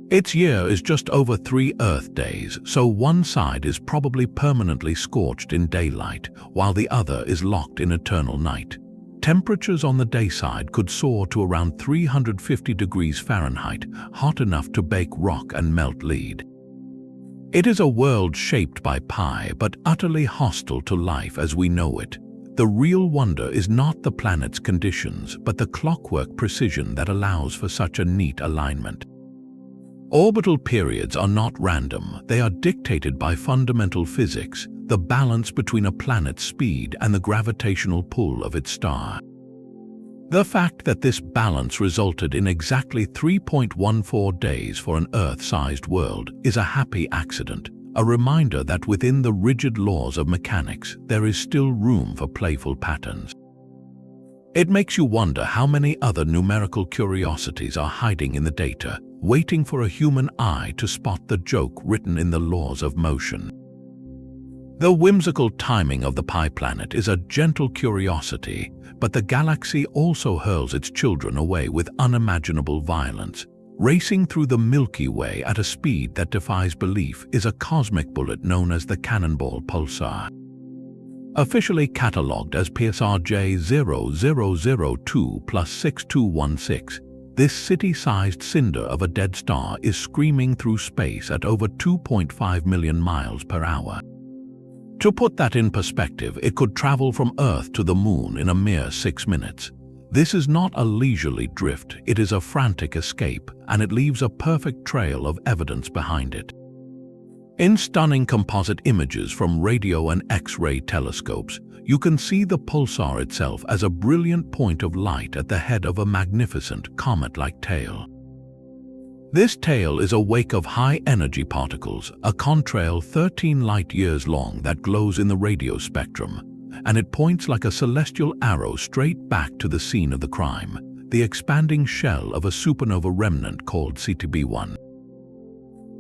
Its year is just over 3 Earth days, so one side is probably permanently scorched in daylight, while the other is locked in eternal night. Temperatures on the day side could soar to around 350 degrees Fahrenheit, hot enough to bake rock and melt lead. It is a world shaped by pi, but utterly hostile to life as we know it. The real wonder is not the planet's conditions, but the clockwork precision that allows for such a neat alignment. Orbital periods are not random, they are dictated by fundamental physics, the balance between a planet's speed and the gravitational pull of its star. The fact that this balance resulted in exactly 3.14 days for an Earth-sized world is a happy accident, a reminder that within the rigid laws of mechanics there is still room for playful patterns. It makes you wonder how many other numerical curiosities are hiding in the data, waiting for a human eye to spot the joke written in the laws of motion. The whimsical timing of the Pi planet is a gentle curiosity, but the galaxy also hurls its children away with unimaginable violence. Racing through the Milky Way at a speed that defies belief is a cosmic bullet known as the Cannonball Pulsar. Officially catalogued as PSRJ 0002+6216, this city-sized cinder of a dead star is screaming through space at over 2.5 million miles per hour. To put that in perspective, it could travel from Earth to the Moon in a mere 6 minutes. This is not a leisurely drift, it is a frantic escape, and it leaves a perfect trail of evidence behind it. In stunning composite images from radio and X-ray telescopes, you can see the pulsar itself as a brilliant point of light at the head of a magnificent comet-like tail. This tail is a wake of high-energy particles, a contrail 13 light-years long that glows in the radio spectrum, and it points like a celestial arrow straight back to the scene of the crime, the expanding shell of a supernova remnant called CTB1.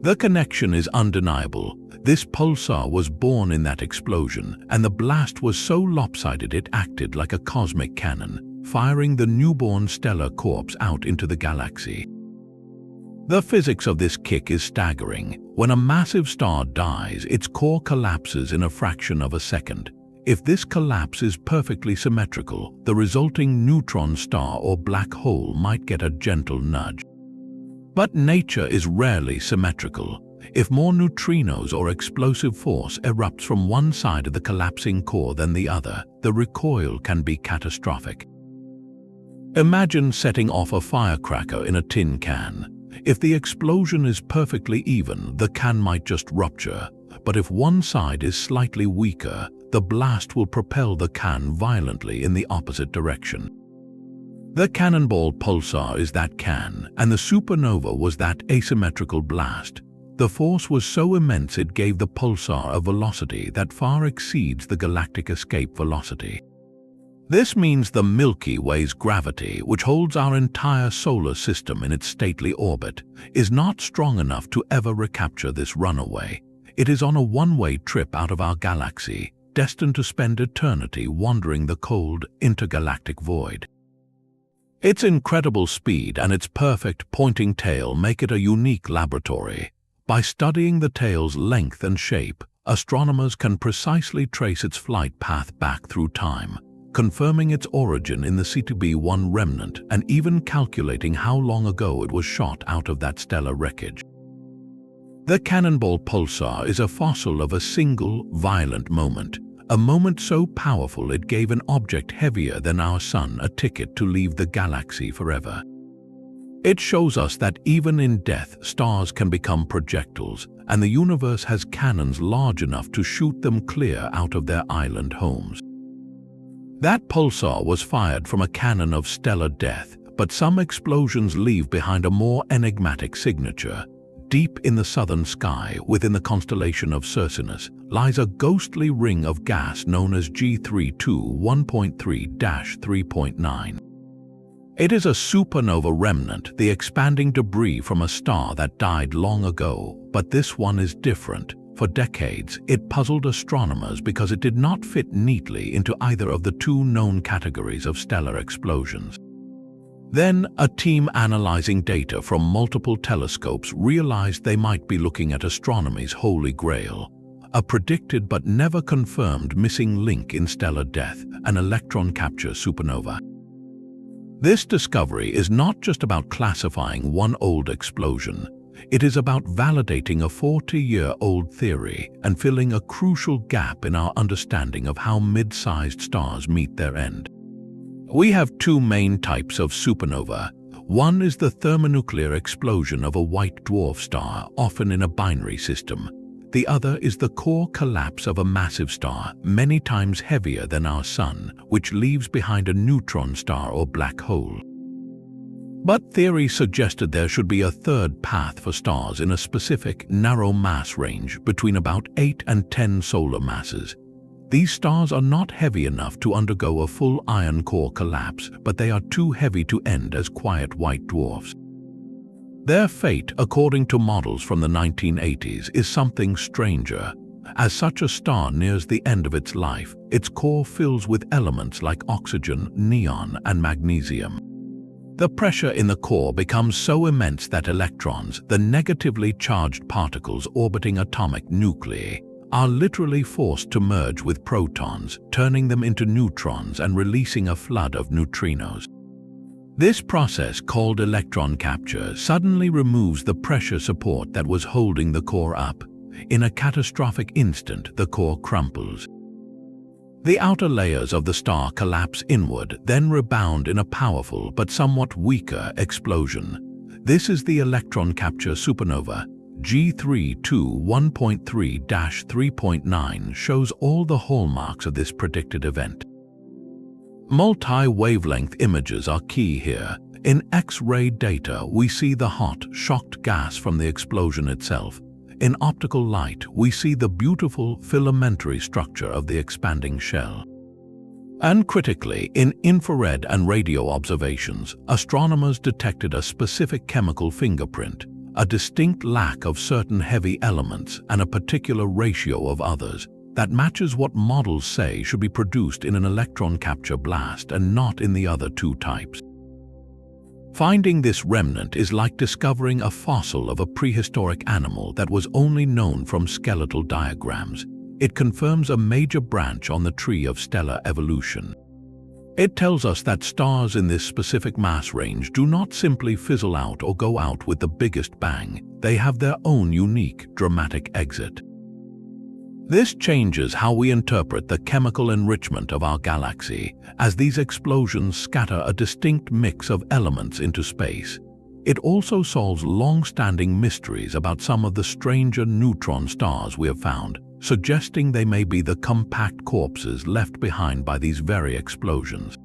The connection is undeniable. This pulsar was born in that explosion, and the blast was so lopsided it acted like a cosmic cannon, firing the newborn stellar corpse out into the galaxy. The physics of this kick is staggering. When a massive star dies, its core collapses in a fraction of a second. If this collapse is perfectly symmetrical, the resulting neutron star or black hole might get a gentle nudge. But nature is rarely symmetrical. If more neutrinos or explosive force erupts from one side of the collapsing core than the other, the recoil can be catastrophic. Imagine setting off a firecracker in a tin can. If the explosion is perfectly even, the can might just rupture, but if one side is slightly weaker, the blast will propel the can violently in the opposite direction. The Cannonball Pulsar is that can, and the supernova was that asymmetrical blast. The force was so immense it gave the pulsar a velocity that far exceeds the galactic escape velocity. This means the Milky Way's gravity, which holds our entire solar system in its stately orbit, is not strong enough to ever recapture this runaway. It is on a one-way trip out of our galaxy, destined to spend eternity wandering the cold, intergalactic void. Its incredible speed and its perfect pointing tail make it a unique laboratory. By studying the tail's length and shape, astronomers can precisely trace its flight path back through time, confirming its origin in the CTB1 remnant and even calculating how long ago it was shot out of that stellar wreckage. The Cannonball Pulsar is a fossil of a single, violent moment, a moment so powerful it gave an object heavier than our Sun a ticket to leave the galaxy forever. It shows us that even in death, stars can become projectiles, and the universe has cannons large enough to shoot them clear out of their island homes. That pulsar was fired from a cannon of stellar death, but some explosions leave behind a more enigmatic signature. Deep in the southern sky, within the constellation of Cercinus, lies a ghostly ring of gas known as G31.3-3.9. It is a supernova remnant, the expanding debris from a star that died long ago, but this one is different. For decades, it puzzled astronomers because it did not fit neatly into either of the two known categories of stellar explosions. Then, a team analyzing data from multiple telescopes realized they might be looking at astronomy's holy grail, a predicted but never confirmed missing link in stellar death, an electron capture supernova. This discovery is not just about classifying one old explosion. It is about validating a 40-year-old theory and filling a crucial gap in our understanding of how mid-sized stars meet their end. We have two main types of supernova. One is the thermonuclear explosion of a white dwarf star, often in a binary system. The other is the core collapse of a massive star, many times heavier than our Sun, which leaves behind a neutron star or black hole. But theory suggested there should be a third path for stars in a specific, narrow mass range between about 8 and 10 solar masses. These stars are not heavy enough to undergo a full iron core collapse, but they are too heavy to end as quiet white dwarfs. Their fate, according to models from the 1980s, is something stranger. As such a star nears the end of its life, its core fills with elements like oxygen, neon, and magnesium. The pressure in the core becomes so immense that electrons, the negatively charged particles orbiting atomic nuclei, are literally forced to merge with protons, turning them into neutrons and releasing a flood of neutrinos. This process, called electron capture, suddenly removes the pressure support that was holding the core up. In a catastrophic instant, the core crumples. The outer layers of the star collapse inward, then rebound in a powerful but somewhat weaker explosion. This is the electron capture supernova. G321.3-3.9 shows all the hallmarks of this predicted event. Multi-wavelength images are key here. In X-ray data, we see the hot, shocked gas from the explosion itself. In optical light, we see the beautiful filamentary structure of the expanding shell. And critically, in infrared and radio observations, astronomers detected a specific chemical fingerprint, a distinct lack of certain heavy elements and a particular ratio of others that matches what models say should be produced in an electron capture blast and not in the other two types. Finding this remnant is like discovering a fossil of a prehistoric animal that was only known from skeletal diagrams. It confirms a major branch on the tree of stellar evolution. It tells us that stars in this specific mass range do not simply fizzle out or go out with the biggest bang. They have their own unique, dramatic exit. This changes how we interpret the chemical enrichment of our galaxy, as these explosions scatter a distinct mix of elements into space. It also solves long-standing mysteries about some of the stranger neutron stars we have found, suggesting they may be the compact corpses left behind by these very explosions.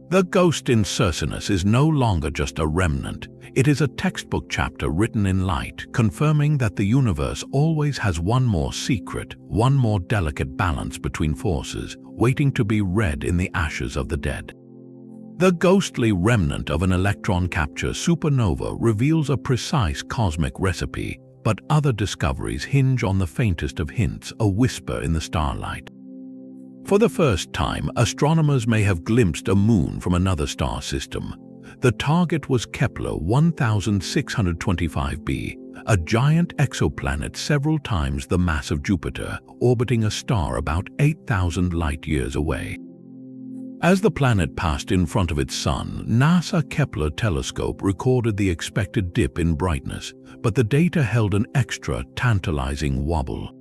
The ghost in Cercinus is no longer just a remnant. It is a textbook chapter written in light, confirming that the universe always has one more secret, one more delicate balance between forces, waiting to be read in the ashes of the dead. The ghostly remnant of an electron capture supernova reveals a precise cosmic recipe, but other discoveries hinge on the faintest of hints, a whisper in the starlight. For the first time, astronomers may have glimpsed a moon from another star system. The target was Kepler 1625b, a giant exoplanet several times the mass of Jupiter, orbiting a star about 8,000 light-years away. As the planet passed in front of its sun, NASA Kepler telescope recorded the expected dip in brightness, but the data held an extra, tantalizing wobble.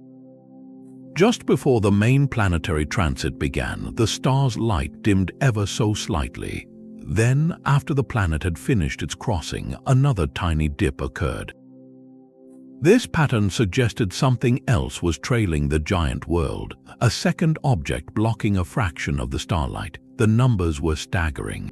Just before the main planetary transit began, the star's light dimmed ever so slightly. Then, after the planet had finished its crossing, another tiny dip occurred. This pattern suggested something else was trailing the giant world, a second object blocking a fraction of the starlight. The numbers were staggering.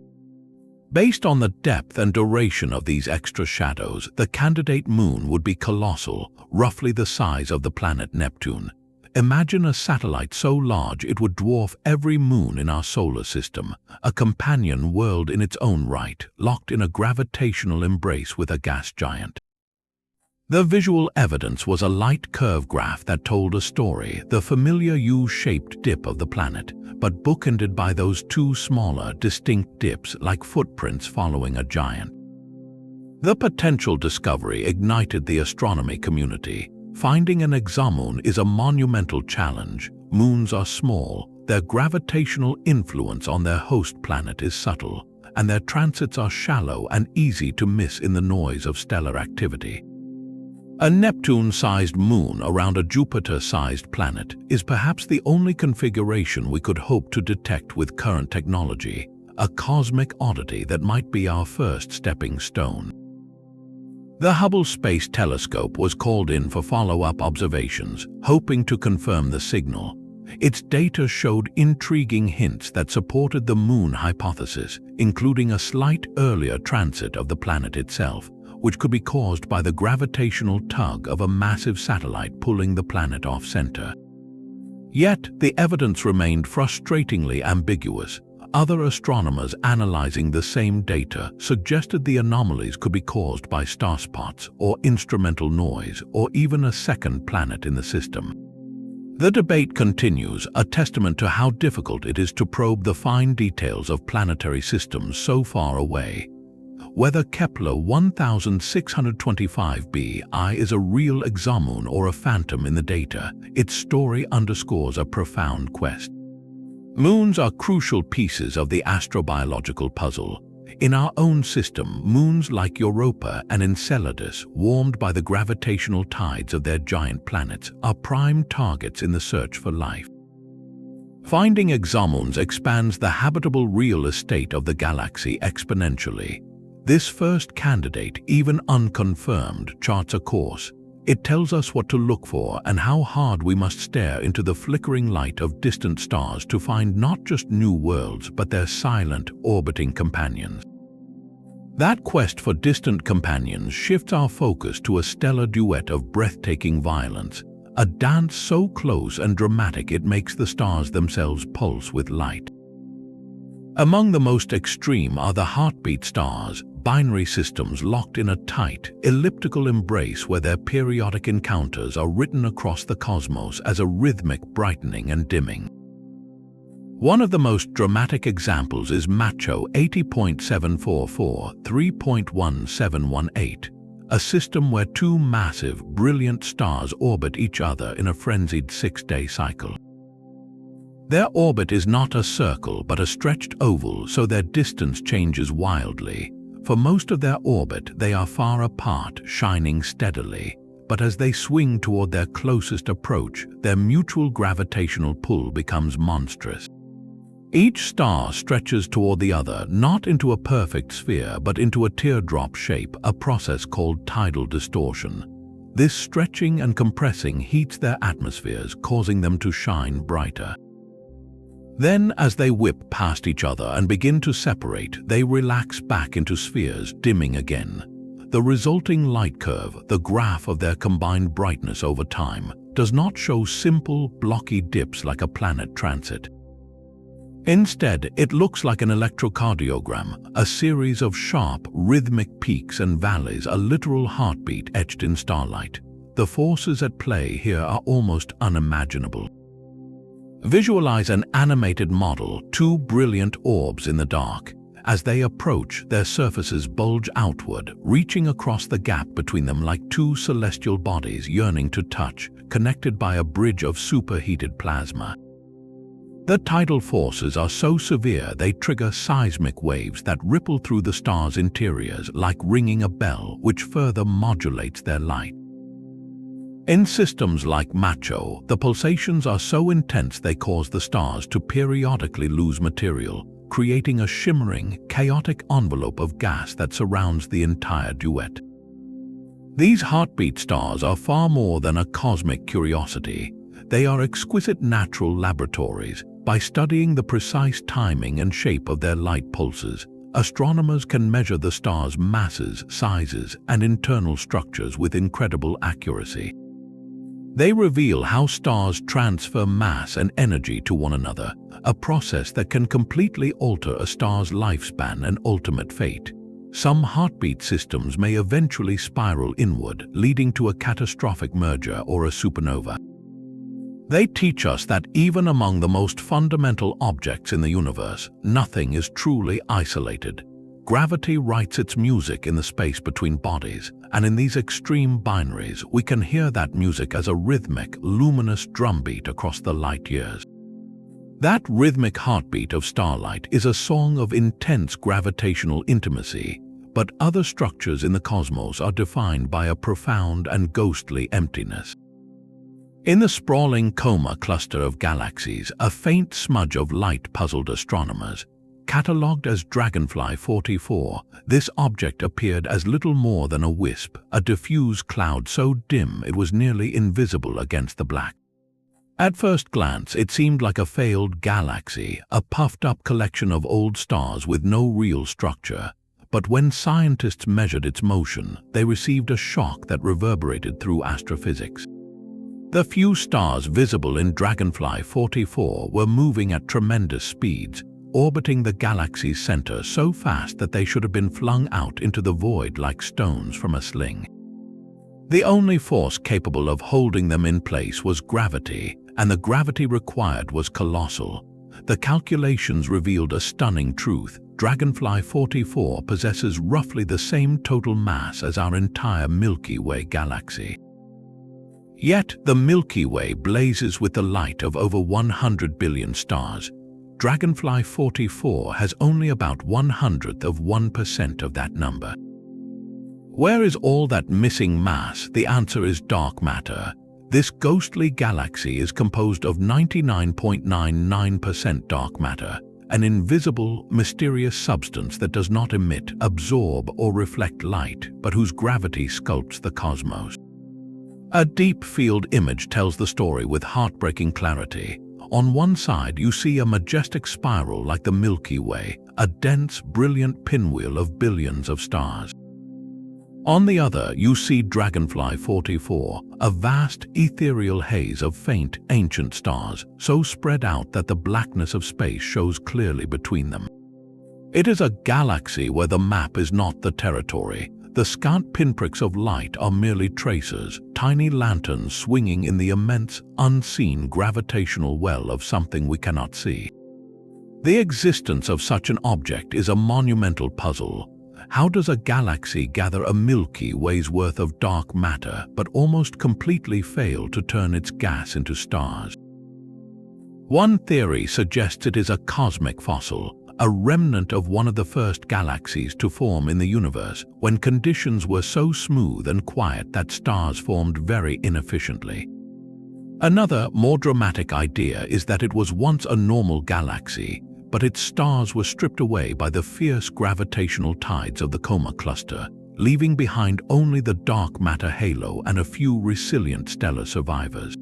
Based on the depth and duration of these extra shadows, the candidate moon would be colossal, roughly the size of the planet Neptune. Imagine a satellite so large it would dwarf every moon in our solar system, a companion world in its own right, locked in a gravitational embrace with a gas giant. The visual evidence was a light curve graph that told a story, the familiar U-shaped dip of the planet, but bookended by those two smaller, distinct dips like footprints following a giant. The potential discovery ignited the astronomy community. Finding an exomoon is a monumental challenge. Moons are small, their gravitational influence on their host planet is subtle, and their transits are shallow and easy to miss in the noise of stellar activity. A Neptune-sized moon around a Jupiter-sized planet is perhaps the only configuration we could hope to detect with current technology, a cosmic oddity that might be our first stepping stone. The Hubble Space Telescope was called in for follow-up observations, hoping to confirm the signal. Its data showed intriguing hints that supported the moon hypothesis, including a slight earlier transit of the planet itself, which could be caused by the gravitational tug of a massive satellite pulling the planet off-center. Yet, the evidence remained frustratingly ambiguous. Other astronomers analyzing the same data suggested the anomalies could be caused by star spots or instrumental noise or even a second planet in the system. The debate continues, a testament to how difficult it is to probe the fine details of planetary systems so far away. Whether Kepler 1625b I is a real exomoon or a phantom in the data, its story underscores a profound quest. Moons are crucial pieces of the astrobiological puzzle. In our own system, moons like Europa and Enceladus, warmed by the gravitational tides of their giant planets, are prime targets in the search for life. Finding exomoons expands the habitable real estate of the galaxy exponentially. This first candidate, even unconfirmed, charts a course. It tells us what to look for and how hard we must stare into the flickering light of distant stars to find not just new worlds but their silent, orbiting companions. That quest for distant companions shifts our focus to a stellar duet of breathtaking violence, a dance so close and dramatic it makes the stars themselves pulse with light. Among the most extreme are the heartbeat stars, binary systems locked in a tight, elliptical embrace where their periodic encounters are written across the cosmos as a rhythmic brightening and dimming. One of the most dramatic examples is Macho 80.744 3.1718, a system where two massive, brilliant stars orbit each other in a frenzied 6-day cycle. Their orbit is not a circle but a stretched oval, so their distance changes wildly. For most of their orbit, they are far apart, shining steadily, but as they swing toward their closest approach, their mutual gravitational pull becomes monstrous. Each star stretches toward the other, not into a perfect sphere, but into a teardrop shape, a process called tidal distortion. This stretching and compressing heats their atmospheres, causing them to shine brighter. Then, as they whip past each other and begin to separate, they relax back into spheres, dimming again. The resulting light curve, the graph of their combined brightness over time, does not show simple, blocky dips like a planet transit. Instead, it looks like an electrocardiogram, a series of sharp, rhythmic peaks and valleys, a literal heartbeat etched in starlight. The forces at play here are almost unimaginable. Visualize an animated model, two brilliant orbs in the dark. As they approach, their surfaces bulge outward, reaching across the gap between them like two celestial bodies yearning to touch, connected by a bridge of superheated plasma. The tidal forces are so severe they trigger seismic waves that ripple through the stars' interiors like ringing a bell, which further modulates their light. In systems like Macho, the pulsations are so intense they cause the stars to periodically lose material, creating a shimmering, chaotic envelope of gas that surrounds the entire duet. These heartbeat stars are far more than a cosmic curiosity. They are exquisite natural laboratories. By studying the precise timing and shape of their light pulses, astronomers can measure the stars' masses, sizes, and internal structures with incredible accuracy. They reveal how stars transfer mass and energy to one another, a process that can completely alter a star's lifespan and ultimate fate. some heartbeat systems may eventually spiral inward, leading to a catastrophic merger or a supernova. They teach us that even among the most fundamental objects in the universe, nothing is truly isolated. Gravity writes its music in the space between bodies, and in these extreme binaries, we can hear that music as a rhythmic, luminous drumbeat across the light years. That rhythmic heartbeat of starlight is a song of intense gravitational intimacy, but other structures in the cosmos are defined by a profound and ghostly emptiness. In the sprawling Coma cluster of galaxies, a faint smudge of light puzzled astronomers. Catalogued as Dragonfly 44, this object appeared as little more than a wisp, a diffuse cloud so dim it was nearly invisible against the black. At first glance, it seemed like a failed galaxy, a puffed-up collection of old stars with no real structure. But when scientists measured its motion, they received a shock that reverberated through astrophysics. The few stars visible in Dragonfly 44 were moving at tremendous speeds, orbiting the galaxy's center so fast that they should have been flung out into the void like stones from a sling. The only force capable of holding them in place was gravity, and the gravity required was colossal. The calculations revealed a stunning truth. Dragonfly 44 possesses roughly the same total mass as our entire Milky Way galaxy. Yet the Milky Way blazes with the light of over 100 billion stars. Dragonfly 44 has only about 1/100% of that number. Where is all that missing mass? The answer is dark matter. This ghostly galaxy is composed of 99.99% dark matter, an invisible, mysterious substance that does not emit, absorb, or reflect light, but whose gravity sculpts the cosmos. A deep field image tells the story with heartbreaking clarity. On one side, you see a majestic spiral like the Milky Way, a dense, brilliant pinwheel of billions of stars. On the other, you see Dragonfly 44, a vast, ethereal haze of faint, ancient stars, so spread out that the blackness of space shows clearly between them. It is a galaxy where the map is not the territory. The scant pinpricks of light are merely tracers, tiny lanterns swinging in the immense, unseen gravitational well of something we cannot see. The existence of such an object is a monumental puzzle. How does a galaxy gather a Milky Way's worth of dark matter but almost completely fail to turn its gas into stars? One theory suggests it is a cosmic fossil, a remnant of one of the first galaxies to form in the universe when conditions were so smooth and quiet that stars formed very inefficiently. Another, more dramatic idea is that it was once a normal galaxy, but its stars were stripped away by the fierce gravitational tides of the Coma cluster, leaving behind only the dark matter halo and a few resilient stellar survivors.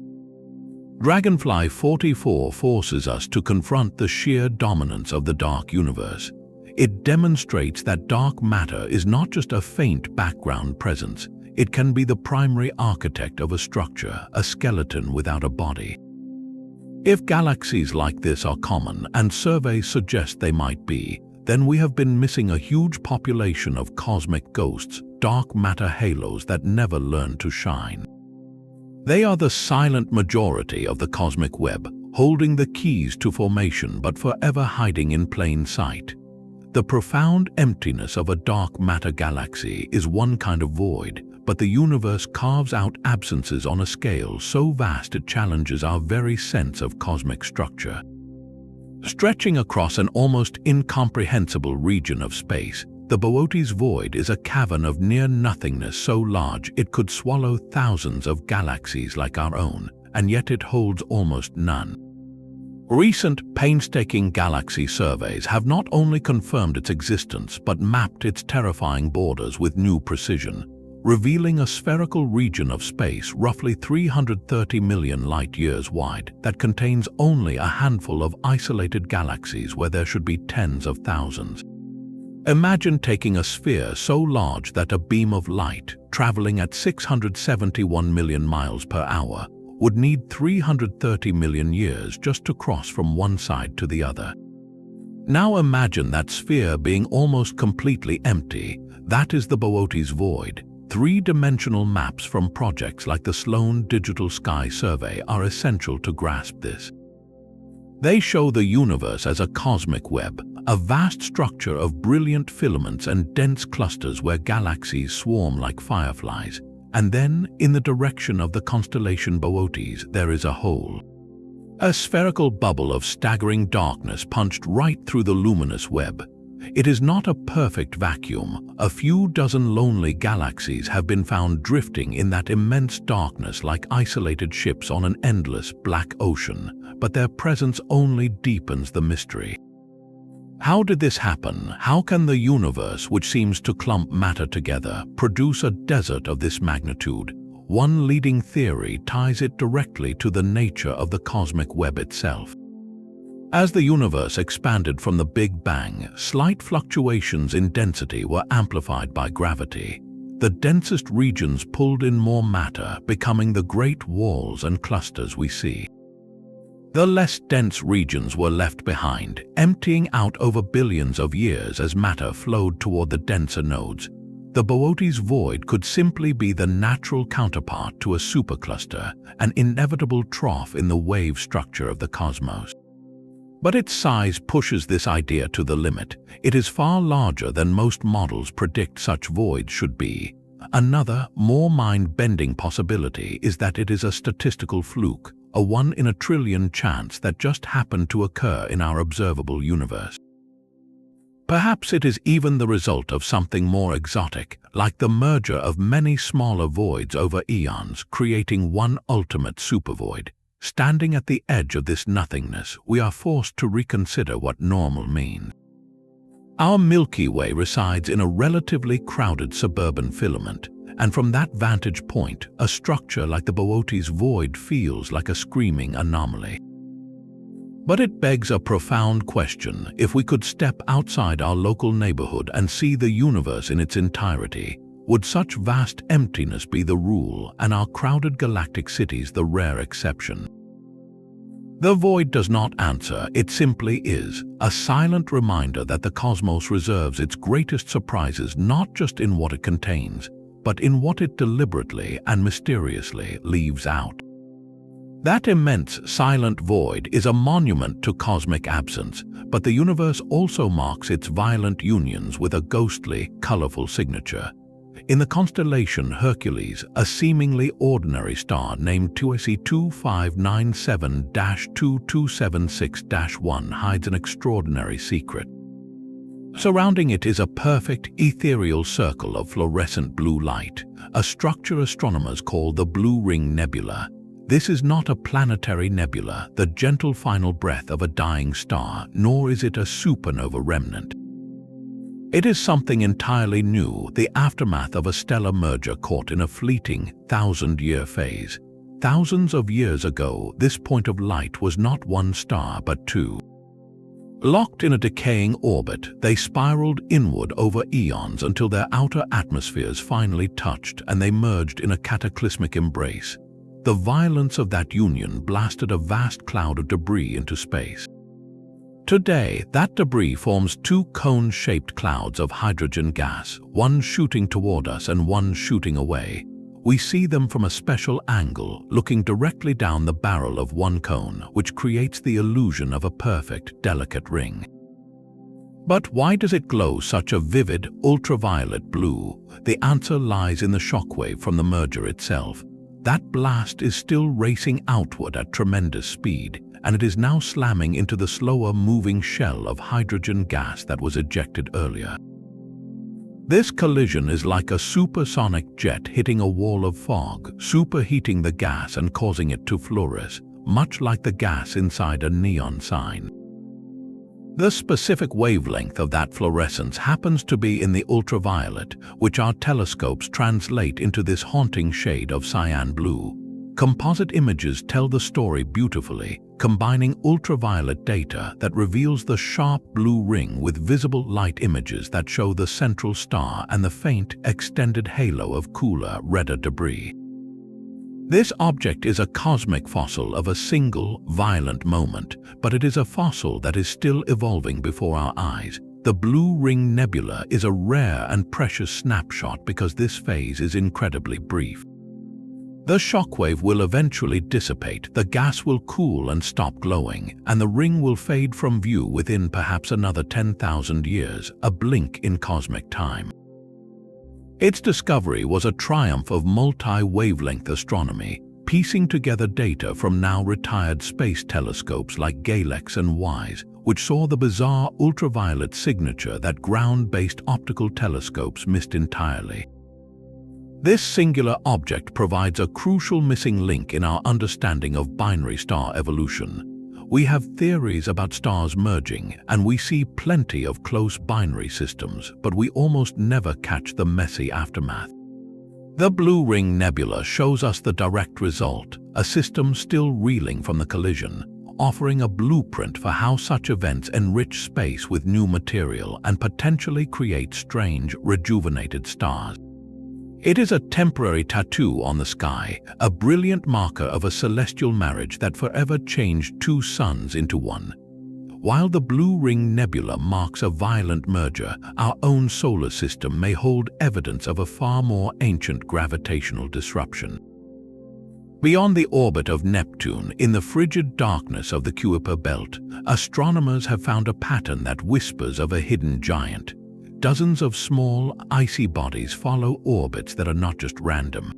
Dragonfly 44 forces us to confront the sheer dominance of the dark universe. It demonstrates that dark matter is not just a faint background presence, it can be the primary architect of a structure, a skeleton without a body. If galaxies like this are common, and surveys suggest they might be, then we have been missing a huge population of cosmic ghosts, dark matter halos that never learn to shine. They are the silent majority of the cosmic web, holding the keys to formation but forever hiding in plain sight. The profound emptiness of a dark matter galaxy is one kind of void, but the universe carves out absences on a scale so vast it challenges our very sense of cosmic structure. Stretching across an almost incomprehensible region of space, the Oddities void is a cavern of near-nothingness so large it could swallow thousands of galaxies like our own, and yet it holds almost none. Recent, painstaking galaxy surveys have not only confirmed its existence but mapped its terrifying borders with new precision, revealing a spherical region of space roughly 330 million light-years wide that contains only a handful of isolated galaxies where there should be tens of thousands. Imagine taking a sphere so large that a beam of light, traveling at 671 million miles per hour, would need 330 million years just to cross from one side to the other. Now imagine that sphere being almost completely empty, That is the Boötes void. Three-dimensional maps from projects like the Sloan Digital Sky Survey are essential to grasp this. They show the universe as a cosmic web, a vast structure of brilliant filaments and dense clusters where galaxies swarm like fireflies. And then, in the direction of the constellation Boötes, there is a hole. A spherical bubble of staggering darkness punched right through the luminous web. It is not a perfect vacuum. A few dozen lonely galaxies have been found drifting in that immense darkness like isolated ships on an endless black ocean, but their presence only deepens the mystery. How did this happen? How can the universe, which seems to clump matter together, produce a desert of this magnitude? One leading theory ties it directly to the nature of the cosmic web itself. As the universe expanded from the Big Bang, slight fluctuations in density were amplified by gravity. The densest regions pulled in more matter, becoming the great walls and clusters we see. The less dense regions were left behind, emptying out over billions of years as matter flowed toward the denser nodes. The Boötes void could simply be the natural counterpart to a supercluster, an inevitable trough in the wave structure of the cosmos. But its size pushes this idea to the limit. It is far larger than most models predict such voids should be. Another, more mind-bending possibility is that it is a statistical fluke, a 1 in a trillion chance that just happened to occur in our observable universe. Perhaps it is even the result of something more exotic, like the merger of many smaller voids over eons, creating one ultimate supervoid. Standing at the edge of this nothingness, we are forced to reconsider what normal means. Our Milky Way resides in a relatively crowded suburban filament, and from that vantage point, a structure like the Boötes void feels like a screaming anomaly. But it begs a profound question. If we could step outside our local neighborhood and see the universe in its entirety, would such vast emptiness be the rule and our crowded galactic cities the rare exception? The void does not answer, it simply is, a silent reminder that the cosmos reserves its greatest surprises not just in what it contains, but in what it deliberately and mysteriously leaves out. That immense, silent void is a monument to cosmic absence, but the universe also marks its violent unions with a ghostly, colorful signature. In the constellation Hercules, a seemingly ordinary star named 2SE2597-2276-1 hides an extraordinary secret. Surrounding it is a perfect, ethereal circle of fluorescent blue light, a structure astronomers call the Blue Ring Nebula. This is not a planetary nebula, the gentle final breath of a dying star, nor is it a supernova remnant. It is something entirely new, the aftermath of a stellar merger caught in a fleeting, thousand-year phase. Thousands of years ago, this point of light was not one star but two. Locked in a decaying orbit, they spiraled inward over eons until their outer atmospheres finally touched and they merged in a cataclysmic embrace. The violence of that union blasted a vast cloud of debris into space. Today, that debris forms two cone-shaped clouds of hydrogen gas, one shooting toward us and one shooting away. We see them from a special angle, looking directly down the barrel of one cone, which creates the illusion of a perfect, delicate ring. But why does it glow such a vivid, ultraviolet blue? The answer lies in the shockwave from the merger itself. That blast is still racing outward at tremendous speed, and it is now slamming into the slower-moving shell of hydrogen gas that was ejected earlier. This collision is like a supersonic jet hitting a wall of fog, superheating the gas and causing it to fluoresce, much like the gas inside a neon sign. The specific wavelength of that fluorescence happens to be in the ultraviolet, which our telescopes translate into this haunting shade of cyan blue. Composite images tell the story beautifully, combining ultraviolet data that reveals the sharp blue ring with visible light images that show the central star and the faint, extended halo of cooler, redder debris. This object is a cosmic fossil of a single, violent moment, but it is a fossil that is still evolving before our eyes. The Blue Ring Nebula is a rare and precious snapshot because this phase is incredibly brief. The shockwave will eventually dissipate, the gas will cool and stop glowing, and the ring will fade from view within perhaps another 10,000 years, a blink in cosmic time. Its discovery was a triumph of multi-wavelength astronomy, piecing together data from now retired space telescopes like Galactic and WISE, which saw the bizarre ultraviolet signature that ground-based optical telescopes missed entirely. This singular object provides a crucial missing link in our understanding of binary star evolution. We have theories about stars merging, and we see plenty of close binary systems, but we almost never catch the messy aftermath. The Blue Ring Nebula shows us the direct result, a system still reeling from the collision, offering a blueprint for how such events enrich space with new material and potentially create strange, rejuvenated stars. It is a temporary tattoo on the sky, a brilliant marker of a celestial marriage that forever changed two suns into one. While the Blue Ring Nebula marks a violent merger, our own solar system may hold evidence of a far more ancient gravitational disruption. Beyond the orbit of Neptune, in the frigid darkness of the Kuiper Belt, astronomers have found a pattern that whispers of a hidden giant. Dozens of small, icy bodies follow orbits that are not just random.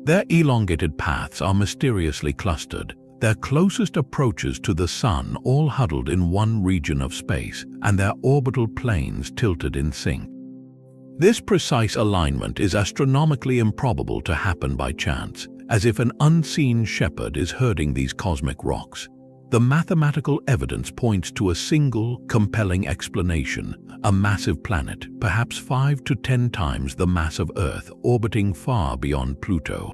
Their elongated paths are mysteriously clustered, their closest approaches to the Sun all huddled in one region of space, and their orbital planes tilted in sync. This precise alignment is astronomically improbable to happen by chance, as if an unseen shepherd is herding these cosmic rocks. The mathematical evidence points to a single, compelling explanation: a massive planet, perhaps 5 to 10 times the mass of Earth, orbiting far beyond Pluto.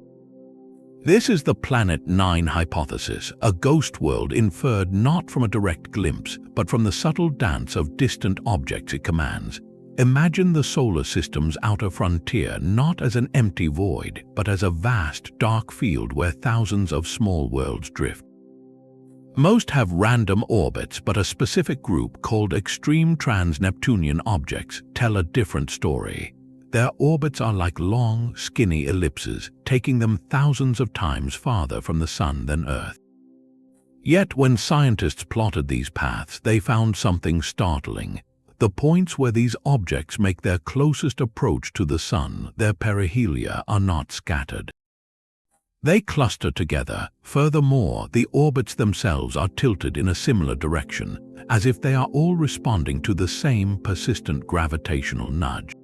This is the Planet 9 hypothesis, a ghost world inferred not from a direct glimpse, but from the subtle dance of distant objects it commands. Imagine the solar system's outer frontier not as an empty void, but as a vast, dark field where thousands of small worlds drift. Most have random orbits, but a specific group called extreme trans-Neptunian objects tell a different story. Their orbits are like long, skinny ellipses, taking them thousands of times farther from the Sun than Earth. Yet when scientists plotted these paths, they found something startling. The points where these objects make their closest approach to the Sun, their perihelia, are not scattered. They cluster together. Furthermore, the orbits themselves are tilted in a similar direction, as if they are all responding to the same persistent gravitational nudge.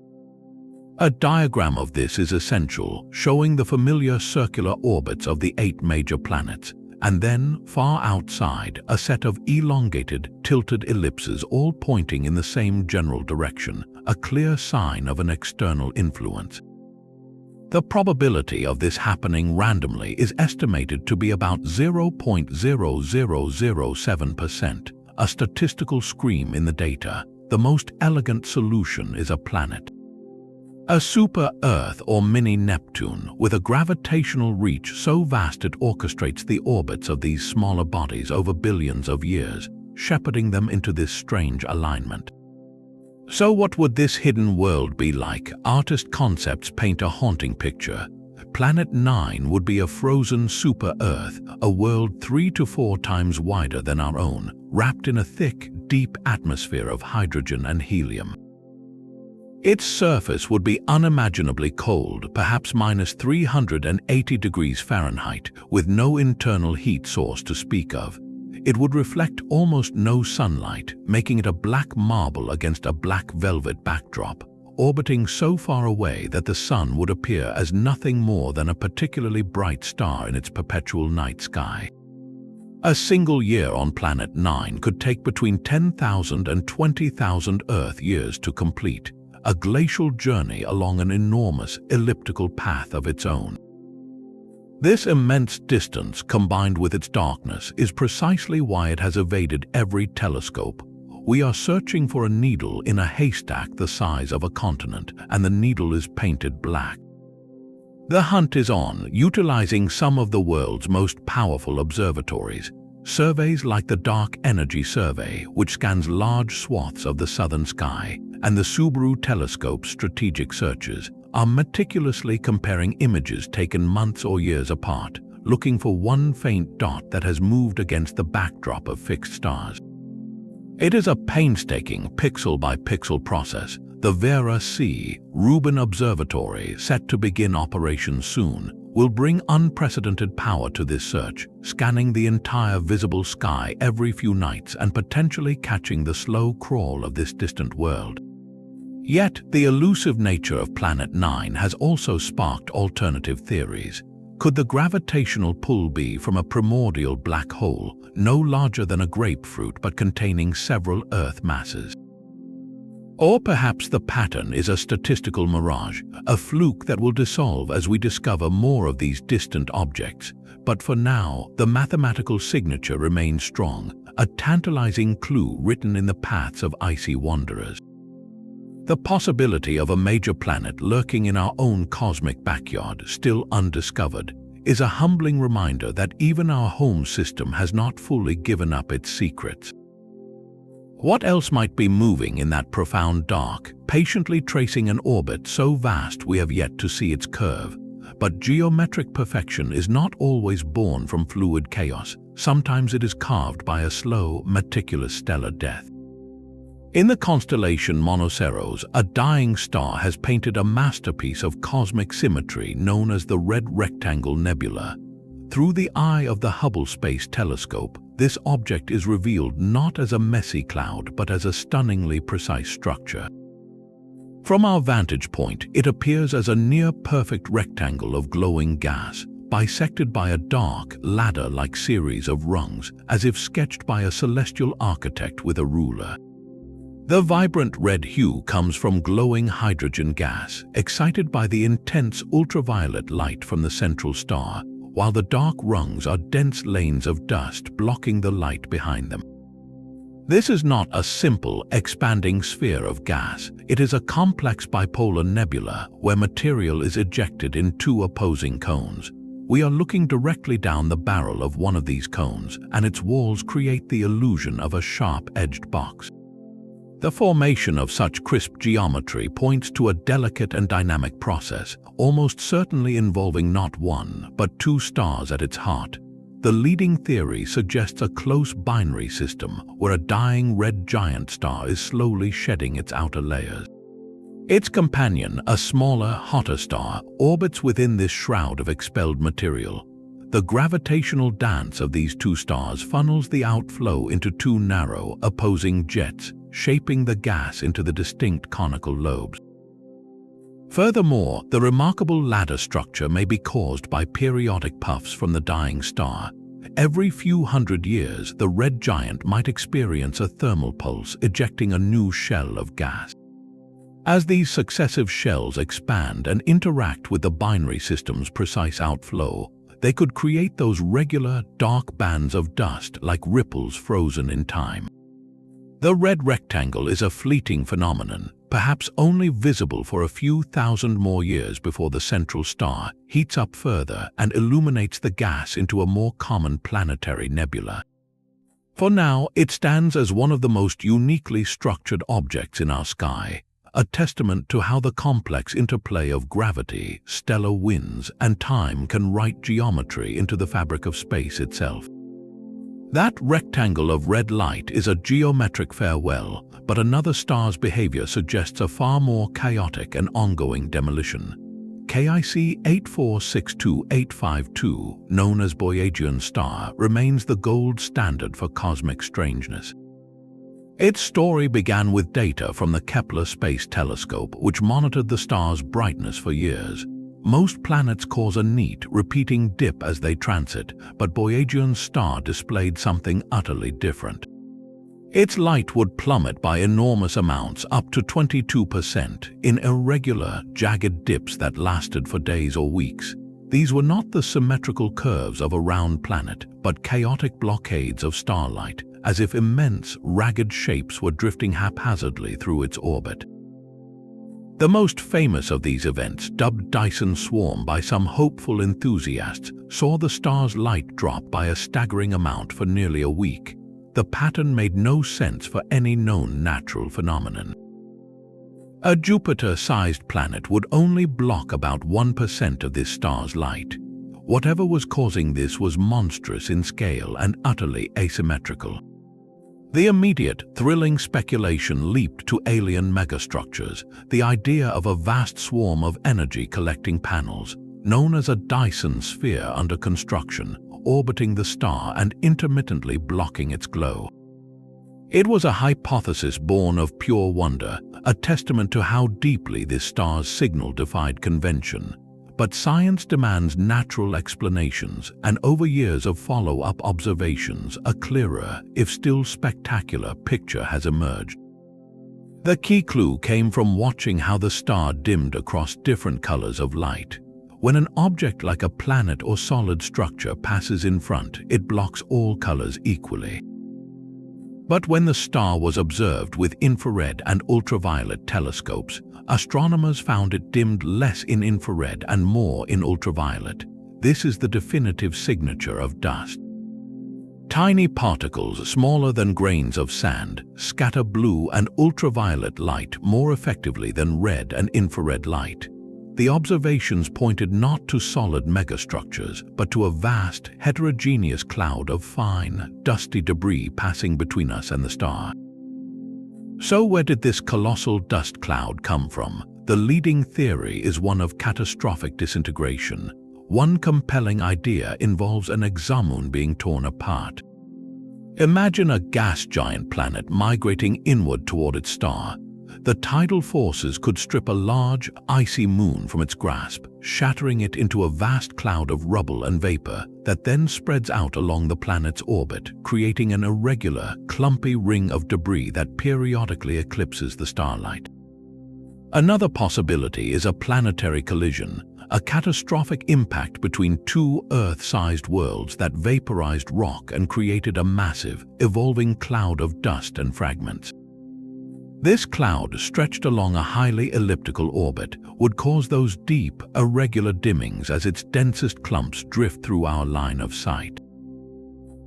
A diagram of this is essential, showing the familiar circular orbits of the 8 major planets, and then, far outside, a set of elongated, tilted ellipses all pointing in the same general direction, a clear sign of an external influence. The probability of this happening randomly is estimated to be about 0.0007%, a statistical scream in the data. The most elegant solution is a planet. A super-Earth or mini-Neptune with a gravitational reach so vast it orchestrates the orbits of these smaller bodies over billions of years, shepherding them into this strange alignment. So what would this hidden world be like? Artist concepts paint a haunting picture. Planet 9 would be a frozen super-Earth, a world 3 to 4 times wider than our own, wrapped in a thick, deep atmosphere of hydrogen and helium. Its surface would be unimaginably cold, perhaps minus 380 degrees Fahrenheit, with no internal heat source to speak of. It would reflect almost no sunlight, making it a black marble against a black velvet backdrop, orbiting so far away that the Sun would appear as nothing more than a particularly bright star in its perpetual night sky. A single year on Planet 9 could take between 10,000 and 20,000 Earth years to complete, a glacial journey along an enormous elliptical path of its own. This immense distance, combined with its darkness, is precisely why it has evaded every telescope. We are searching for a needle in a haystack the size of a continent, and the needle is painted black. The hunt is on, utilizing some of the world's most powerful observatories. Surveys like the Dark Energy Survey, which scans large swaths of the southern sky, and the Subaru Telescope's strategic searches, are meticulously comparing images taken months or years apart, looking for one faint dot that has moved against the backdrop of fixed stars. It is a painstaking pixel-by-pixel process. The Vera C. Rubin Observatory, set to begin operations soon, will bring unprecedented power to this search, scanning the entire visible sky every few nights and potentially catching the slow crawl of this distant world. Yet, the elusive nature of Planet 9 has also sparked alternative theories. Could the gravitational pull be from a primordial black hole, no larger than a grapefruit but containing several Earth masses? Or perhaps the pattern is a statistical mirage, a fluke that will dissolve as we discover more of these distant objects. But for now, the mathematical signature remains strong, a tantalizing clue written in the paths of icy wanderers. The possibility of a major planet lurking in our own cosmic backyard, still undiscovered, is a humbling reminder that even our home system has not fully given up its secrets. What else might be moving in that profound dark, patiently tracing an orbit so vast we have yet to see its curve? But geometric perfection is not always born from fluid chaos. Sometimes it is carved by a slow, meticulous stellar death. In the constellation Monoceros, a dying star has painted a masterpiece of cosmic symmetry known as the Red Rectangle Nebula. Through the eye of the Hubble Space Telescope, this object is revealed not as a messy cloud but as a stunningly precise structure. From our vantage point, it appears as a near-perfect rectangle of glowing gas, bisected by a dark, ladder-like series of rungs, as if sketched by a celestial architect with a ruler. The vibrant red hue comes from glowing hydrogen gas, excited by the intense ultraviolet light from the central star, while the dark rungs are dense lanes of dust blocking the light behind them. This is not a simple, expanding sphere of gas. It is a complex bipolar nebula where material is ejected in two opposing cones. We are looking directly down the barrel of one of these cones, and its walls create the illusion of a sharp-edged box. The formation of such crisp geometry points to a delicate and dynamic process, almost certainly involving not one, but two stars at its heart. The leading theory suggests a close binary system where a dying red giant star is slowly shedding its outer layers. Its companion, a smaller, hotter star, orbits within this shroud of expelled material. The gravitational dance of these two stars funnels the outflow into two narrow, opposing jets, shaping the gas into the distinct conical lobes. Furthermore, the remarkable ladder structure may be caused by periodic puffs from the dying star. Every few hundred years, the red giant might experience a thermal pulse, ejecting a new shell of gas. As these successive shells expand and interact with the binary system's precise outflow, they could create those regular, dark bands of dust like ripples frozen in time. The red rectangle is a fleeting phenomenon, perhaps only visible for a few thousand more years before the central star heats up further and illuminates the gas into a more common planetary nebula. For now, it stands as one of the most uniquely structured objects in our sky, a testament to how the complex interplay of gravity, stellar winds, and time can write geometry into the fabric of space itself. That rectangle of red light is a geometric farewell, but another star's behavior suggests a far more chaotic and ongoing demolition. KIC 8462852, known as Boyajian star, remains the gold standard for cosmic strangeness. Its story began with data from the Kepler Space Telescope, which monitored the star's brightness for years. Most planets cause a neat, repeating dip as they transit, but Boyajian's star displayed something utterly different. Its light would plummet by enormous amounts, up to 22%, in irregular, jagged dips that lasted for days or weeks. These were not the symmetrical curves of a round planet, but chaotic blockades of starlight, as if immense, ragged shapes were drifting haphazardly through its orbit. The most famous of these events, dubbed Dyson Swarm by some hopeful enthusiasts, saw the star's light drop by a staggering amount for nearly a week. The pattern made no sense for any known natural phenomenon. A Jupiter-sized planet would only block about 1% of this star's light. Whatever was causing this was monstrous in scale and utterly asymmetrical. The immediate, thrilling speculation leaped to alien megastructures, the idea of a vast swarm of energy-collecting panels, known as a Dyson sphere under construction, orbiting the star and intermittently blocking its glow. It was a hypothesis born of pure wonder, a testament to how deeply this star's signal defied convention. But science demands natural explanations, and over years of follow-up observations, a clearer, if still spectacular, picture has emerged. The key clue came from watching how the star dimmed across different colors of light. When an object like a planet or solid structure passes in front, it blocks all colors equally. But when the star was observed with infrared and ultraviolet telescopes, astronomers found it dimmed less in infrared and more in ultraviolet. This is the definitive signature of dust. Tiny particles, smaller than grains of sand, scatter blue and ultraviolet light more effectively than red and infrared light. The observations pointed not to solid megastructures, but to a vast, heterogeneous cloud of fine, dusty debris passing between us and the star. So where did this colossal dust cloud come from? The leading theory is one of catastrophic disintegration. One compelling idea involves an exomoon being torn apart. Imagine a gas giant planet migrating inward toward its star. The tidal forces could strip a large, icy moon from its grasp, shattering it into a vast cloud of rubble and vapor that then spreads out along the planet's orbit, creating an irregular, clumpy ring of debris that periodically eclipses the starlight. Another possibility is a planetary collision, a catastrophic impact between two Earth-sized worlds that vaporized rock and created a massive, evolving cloud of dust and fragments. This cloud, stretched along a highly elliptical orbit, would cause those deep, irregular dimmings as its densest clumps drift through our line of sight.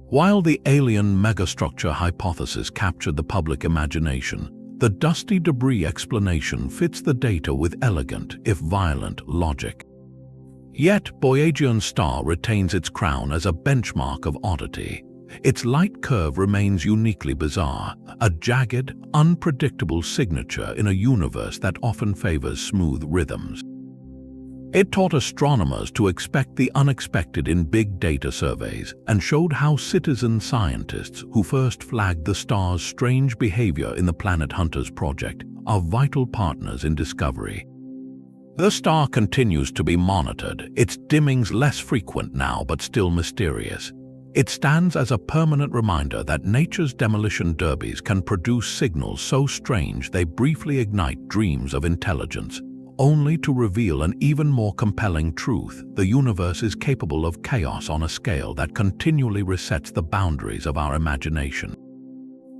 While the alien megastructure hypothesis captured the public imagination, the dusty debris explanation fits the data with elegant, if violent, logic. Yet, Boyajian's star retains its crown as a benchmark of oddity. Its light curve remains uniquely bizarre, a jagged, unpredictable signature in a universe that often favors smooth rhythms. It taught astronomers to expect the unexpected in big data surveys and showed how citizen scientists who first flagged the star's strange behavior in the Planet Hunters project are vital partners in discovery. The star continues to be monitored, its dimmings less frequent now but still mysterious. It stands as a permanent reminder that nature's demolition derbies can produce signals so strange they briefly ignite dreams of intelligence, only to reveal an even more compelling truth: the universe is capable of chaos on a scale that continually resets the boundaries of our imagination.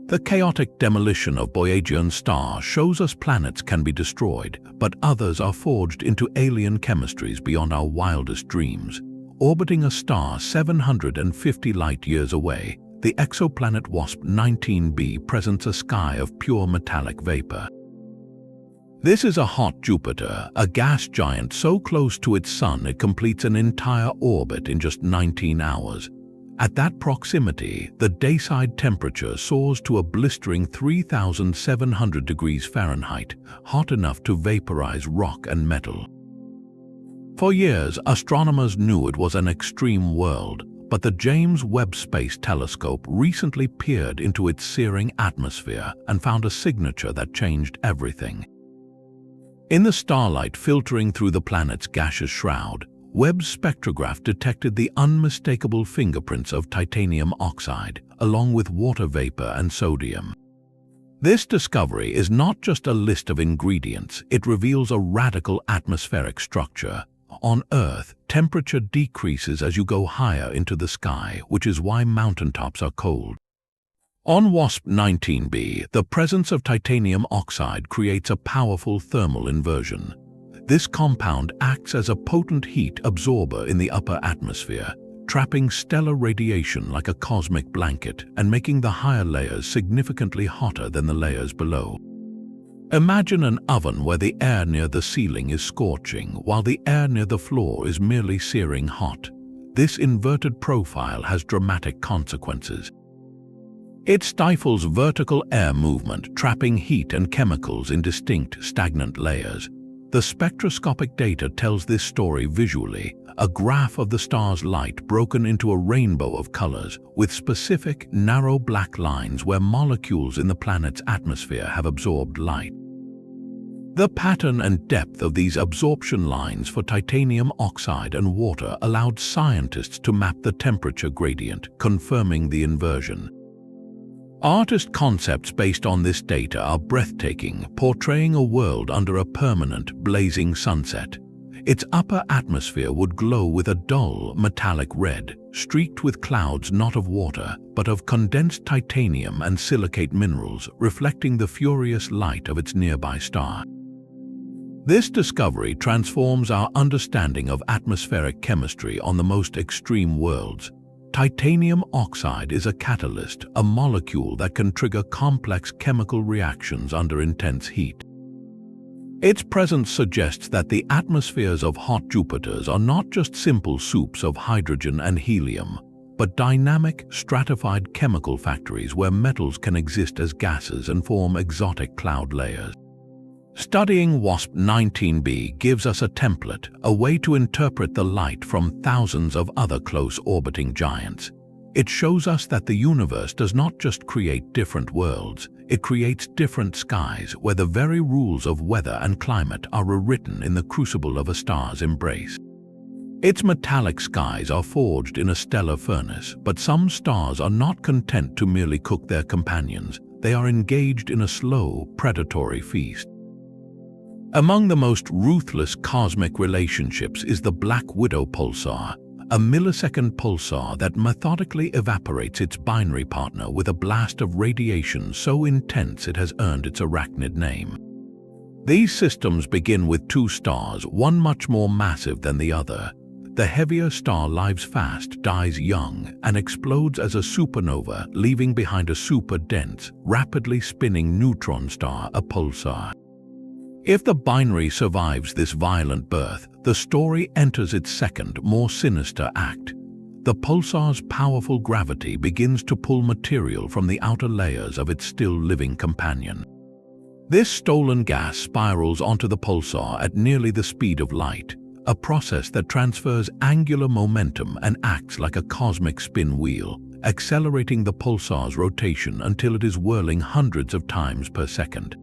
The chaotic demolition of Boyajian's star shows us planets can be destroyed, but others are forged into alien chemistries beyond our wildest dreams. Orbiting a star 750 light-years away, the exoplanet WASP 19b presents a sky of pure metallic vapor. This is a hot Jupiter, a gas giant so close to its sun it completes an entire orbit in just 19 hours. At that proximity, the dayside temperature soars to a blistering 3,700 degrees Fahrenheit, hot enough to vaporize rock and metal. For years, astronomers knew it was an extreme world, but the James Webb Space Telescope recently peered into its searing atmosphere and found a signature that changed everything. In the starlight filtering through the planet's gaseous shroud, Webb's spectrograph detected the unmistakable fingerprints of titanium oxide, along with water vapor and sodium. This discovery is not just a list of ingredients, it reveals a radical atmospheric structure. On Earth, temperature decreases as you go higher into the sky, which is why mountaintops are cold. On WASP-19b, the presence of titanium oxide creates a powerful thermal inversion. This compound acts as a potent heat absorber in the upper atmosphere, trapping stellar radiation like a cosmic blanket and making the higher layers significantly hotter than the layers below. Imagine an oven where the air near the ceiling is scorching, while the air near the floor is merely searing hot. This inverted profile has dramatic consequences. It stifles vertical air movement, trapping heat and chemicals in distinct, stagnant layers. The spectroscopic data tells this story visually, a graph of the star's light broken into a rainbow of colors, with specific, narrow black lines where molecules in the planet's atmosphere have absorbed light. The pattern and depth of these absorption lines for titanium oxide and water allowed scientists to map the temperature gradient, confirming the inversion. Artist concepts based on this data are breathtaking, portraying a world under a permanent, blazing sunset. Its upper atmosphere would glow with a dull, metallic red, streaked with clouds not of water, but of condensed titanium and silicate minerals, reflecting the furious light of its nearby star. This discovery transforms our understanding of atmospheric chemistry on the most extreme worlds. Titanium oxide is a catalyst, a molecule that can trigger complex chemical reactions under intense heat. Its presence suggests that the atmospheres of hot Jupiters are not just simple soups of hydrogen and helium, but dynamic, stratified chemical factories where metals can exist as gases and form exotic cloud layers. Studying WASP-19b gives us a template, a way to interpret the light from thousands of other close-orbiting giants. It shows us that the universe does not just create different worlds, it creates different skies where the very rules of weather and climate are rewritten in the crucible of a star's embrace. Its metallic skies are forged in a stellar furnace, but some stars are not content to merely cook their companions. They are engaged in a slow, predatory feast. Among the most ruthless cosmic relationships is the Black Widow pulsar, a millisecond pulsar that methodically evaporates its binary partner with a blast of radiation so intense it has earned its arachnid name. These systems begin with two stars, one much more massive than the other. The heavier star lives fast, dies young, and explodes as a supernova, leaving behind a super-dense, rapidly spinning neutron star, a pulsar. If the binary survives this violent birth, the story enters its second, more sinister act. The pulsar's powerful gravity begins to pull material from the outer layers of its still-living companion. This stolen gas spirals onto the pulsar at nearly the speed of light, a process that transfers angular momentum and acts like a cosmic spin wheel, accelerating the pulsar's rotation until it is whirling hundreds of times per second.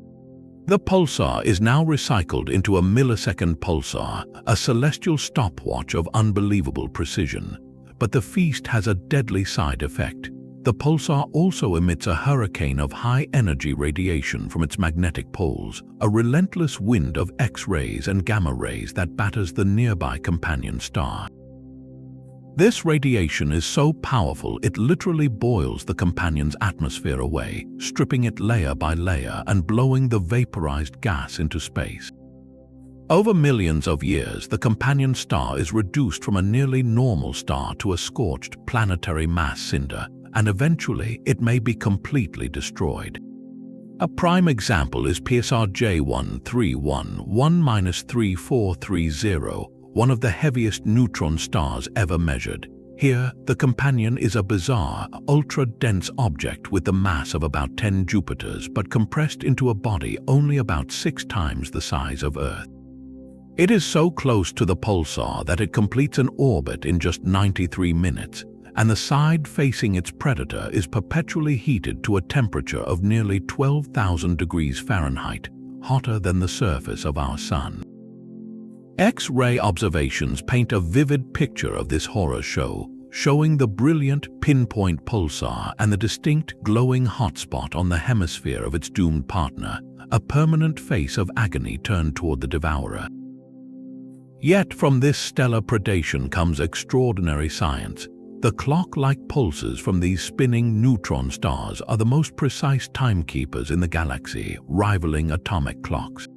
The pulsar is now recycled into a millisecond pulsar, a celestial stopwatch of unbelievable precision. But the feast has a deadly side effect. The pulsar also emits a hurricane of high-energy radiation from its magnetic poles, a relentless wind of X-rays and gamma rays that batters the nearby companion star. This radiation is so powerful it literally boils the companion's atmosphere away, stripping it layer by layer and blowing the vaporized gas into space. Over millions of years, the companion star is reduced from a nearly normal star to a scorched planetary mass cinder, and eventually it may be completely destroyed. A prime example is PSR J1311-3430, one of the heaviest neutron stars ever measured. Here, the companion is a bizarre, ultra-dense object with the mass of about 10 Jupiters but compressed into a body only about 6 times the size of Earth. It is so close to the pulsar that it completes an orbit in just 93 minutes, and the side facing its predator is perpetually heated to a temperature of nearly 12,000 degrees Fahrenheit, hotter than the surface of our Sun. X-ray observations paint a vivid picture of this horror show, showing the brilliant pinpoint pulsar and the distinct glowing hotspot on the hemisphere of its doomed partner, a permanent face of agony turned toward the devourer. Yet from this stellar predation comes extraordinary science. The clock-like pulses from these spinning neutron stars are the most precise timekeepers in the galaxy, rivaling atomic clocks.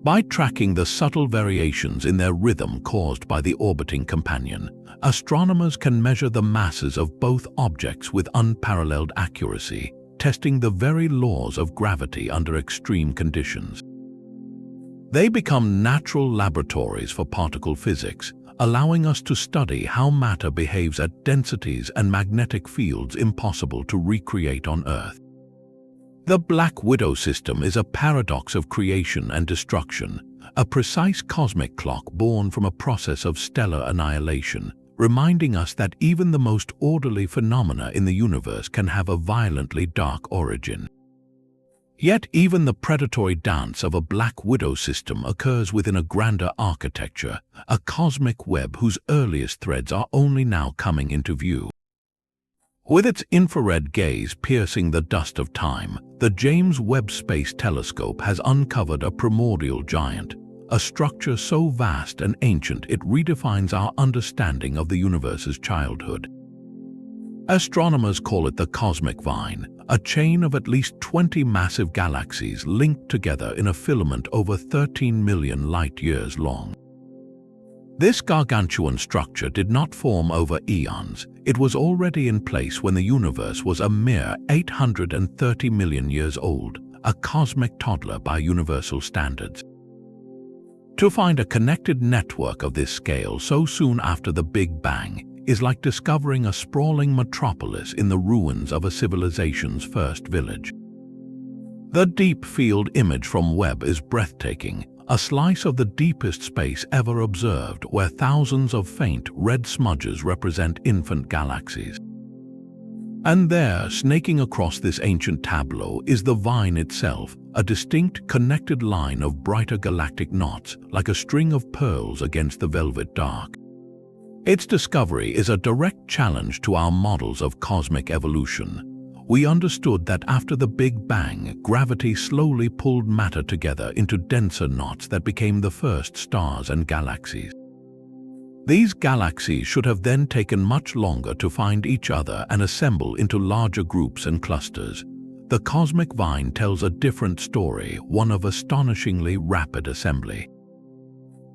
By tracking the subtle variations in their rhythm caused by the orbiting companion, astronomers can measure the masses of both objects with unparalleled accuracy, testing the very laws of gravity under extreme conditions. They become natural laboratories for particle physics, allowing us to study how matter behaves at densities and magnetic fields impossible to recreate on Earth. The Black Widow system is a paradox of creation and destruction, a precise cosmic clock born from a process of stellar annihilation, reminding us that even the most orderly phenomena in the universe can have a violently dark origin. Yet even the predatory dance of a Black Widow system occurs within a grander architecture, a cosmic web whose earliest threads are only now coming into view. With its infrared gaze piercing the dust of time, the James Webb Space Telescope has uncovered a primordial giant, a structure so vast and ancient it redefines our understanding of the universe's childhood. Astronomers call it the cosmic vine, a chain of at least 20 massive galaxies linked together in a filament over 13 million light-years long. This gargantuan structure did not form over eons. It was already in place when the universe was a mere 830 million years old, a cosmic toddler by universal standards. To find a connected network of this scale so soon after the Big Bang is like discovering a sprawling metropolis in the ruins of a civilization's first village. The deep field image from Webb is breathtaking, a slice of the deepest space ever observed where thousands of faint red smudges represent infant galaxies. And there, snaking across this ancient tableau, is the vine itself, a distinct connected line of brighter galactic knots like a string of pearls against the velvet dark. Its discovery is a direct challenge to our models of cosmic evolution. We understood that after the Big Bang, gravity slowly pulled matter together into denser knots that became the first stars and galaxies. These galaxies should have then taken much longer to find each other and assemble into larger groups and clusters. The cosmic vine tells a different story, one of astonishingly rapid assembly.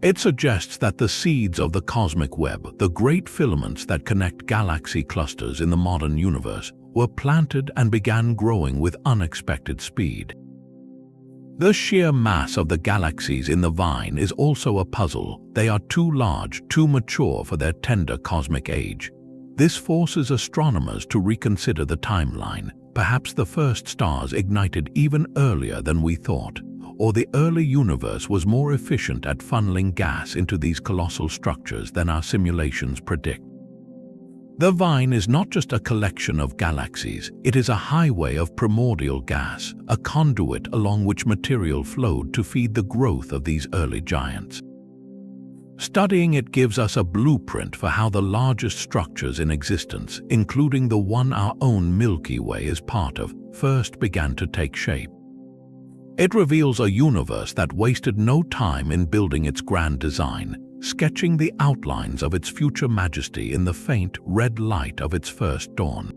It suggests that the seeds of the cosmic web, the great filaments that connect galaxy clusters in the modern universe, were planted and began growing with unexpected speed. The sheer mass of the galaxies in the vine is also a puzzle. They are too large, too mature for their tender cosmic age. This forces astronomers to reconsider the timeline. Perhaps the first stars ignited even earlier than we thought, or the early universe was more efficient at funneling gas into these colossal structures than our simulations predict. The vine is not just a collection of galaxies, it is a highway of primordial gas, a conduit along which material flowed to feed the growth of these early giants. Studying it gives us a blueprint for how the largest structures in existence, including the one our own Milky Way is part of, first began to take shape. It reveals a universe that wasted no time in building its grand design, sketching the outlines of its future majesty in the faint red light of its first dawn.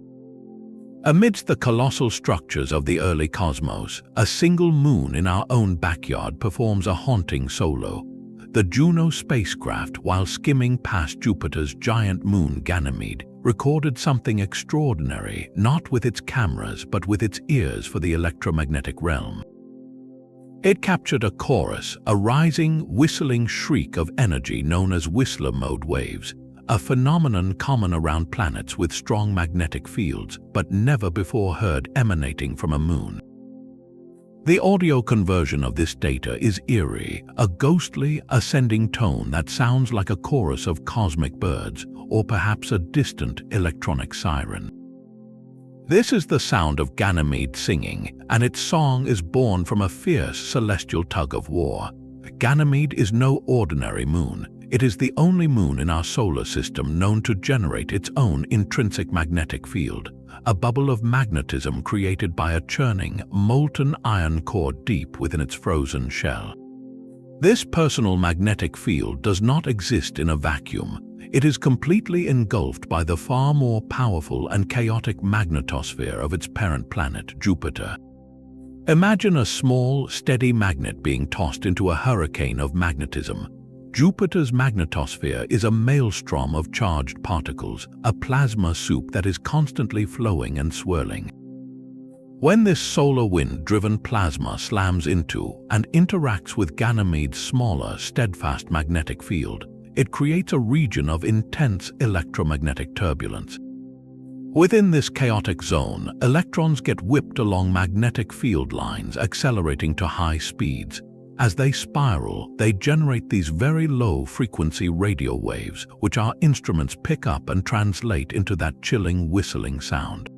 Amidst the colossal structures of the early cosmos, a single moon in our own backyard performs a haunting solo. The Juno spacecraft, while skimming past Jupiter's giant moon Ganymede, recorded something extraordinary, not with its cameras but with its ears for the electromagnetic realm. It captured a chorus, a rising, whistling shriek of energy known as Whistler mode waves, a phenomenon common around planets with strong magnetic fields, but never before heard emanating from a moon. The audio conversion of this data is eerie, a ghostly, ascending tone that sounds like a chorus of cosmic birds, or perhaps a distant electronic siren. This is the sound of Ganymede singing, and its song is born from a fierce celestial tug-of-war. Ganymede is no ordinary moon. It is the only moon in our solar system known to generate its own intrinsic magnetic field, a bubble of magnetism created by a churning, molten iron core deep within its frozen shell. This personal magnetic field does not exist in a vacuum. it is completely engulfed by the far more powerful and chaotic magnetosphere of its parent planet, Jupiter. Imagine a small, steady magnet being tossed into a hurricane of magnetism. Jupiter's magnetosphere is a maelstrom of charged particles, a plasma soup that is constantly flowing and swirling. When this solar wind-driven plasma slams into and interacts with Ganymede's smaller, steadfast magnetic field, it creates a region of intense electromagnetic turbulence. Within this chaotic zone, electrons get whipped along magnetic field lines, accelerating to high speeds. As they spiral, they generate these very low-frequency radio waves, which our instruments pick up and translate into that chilling, whistling sound.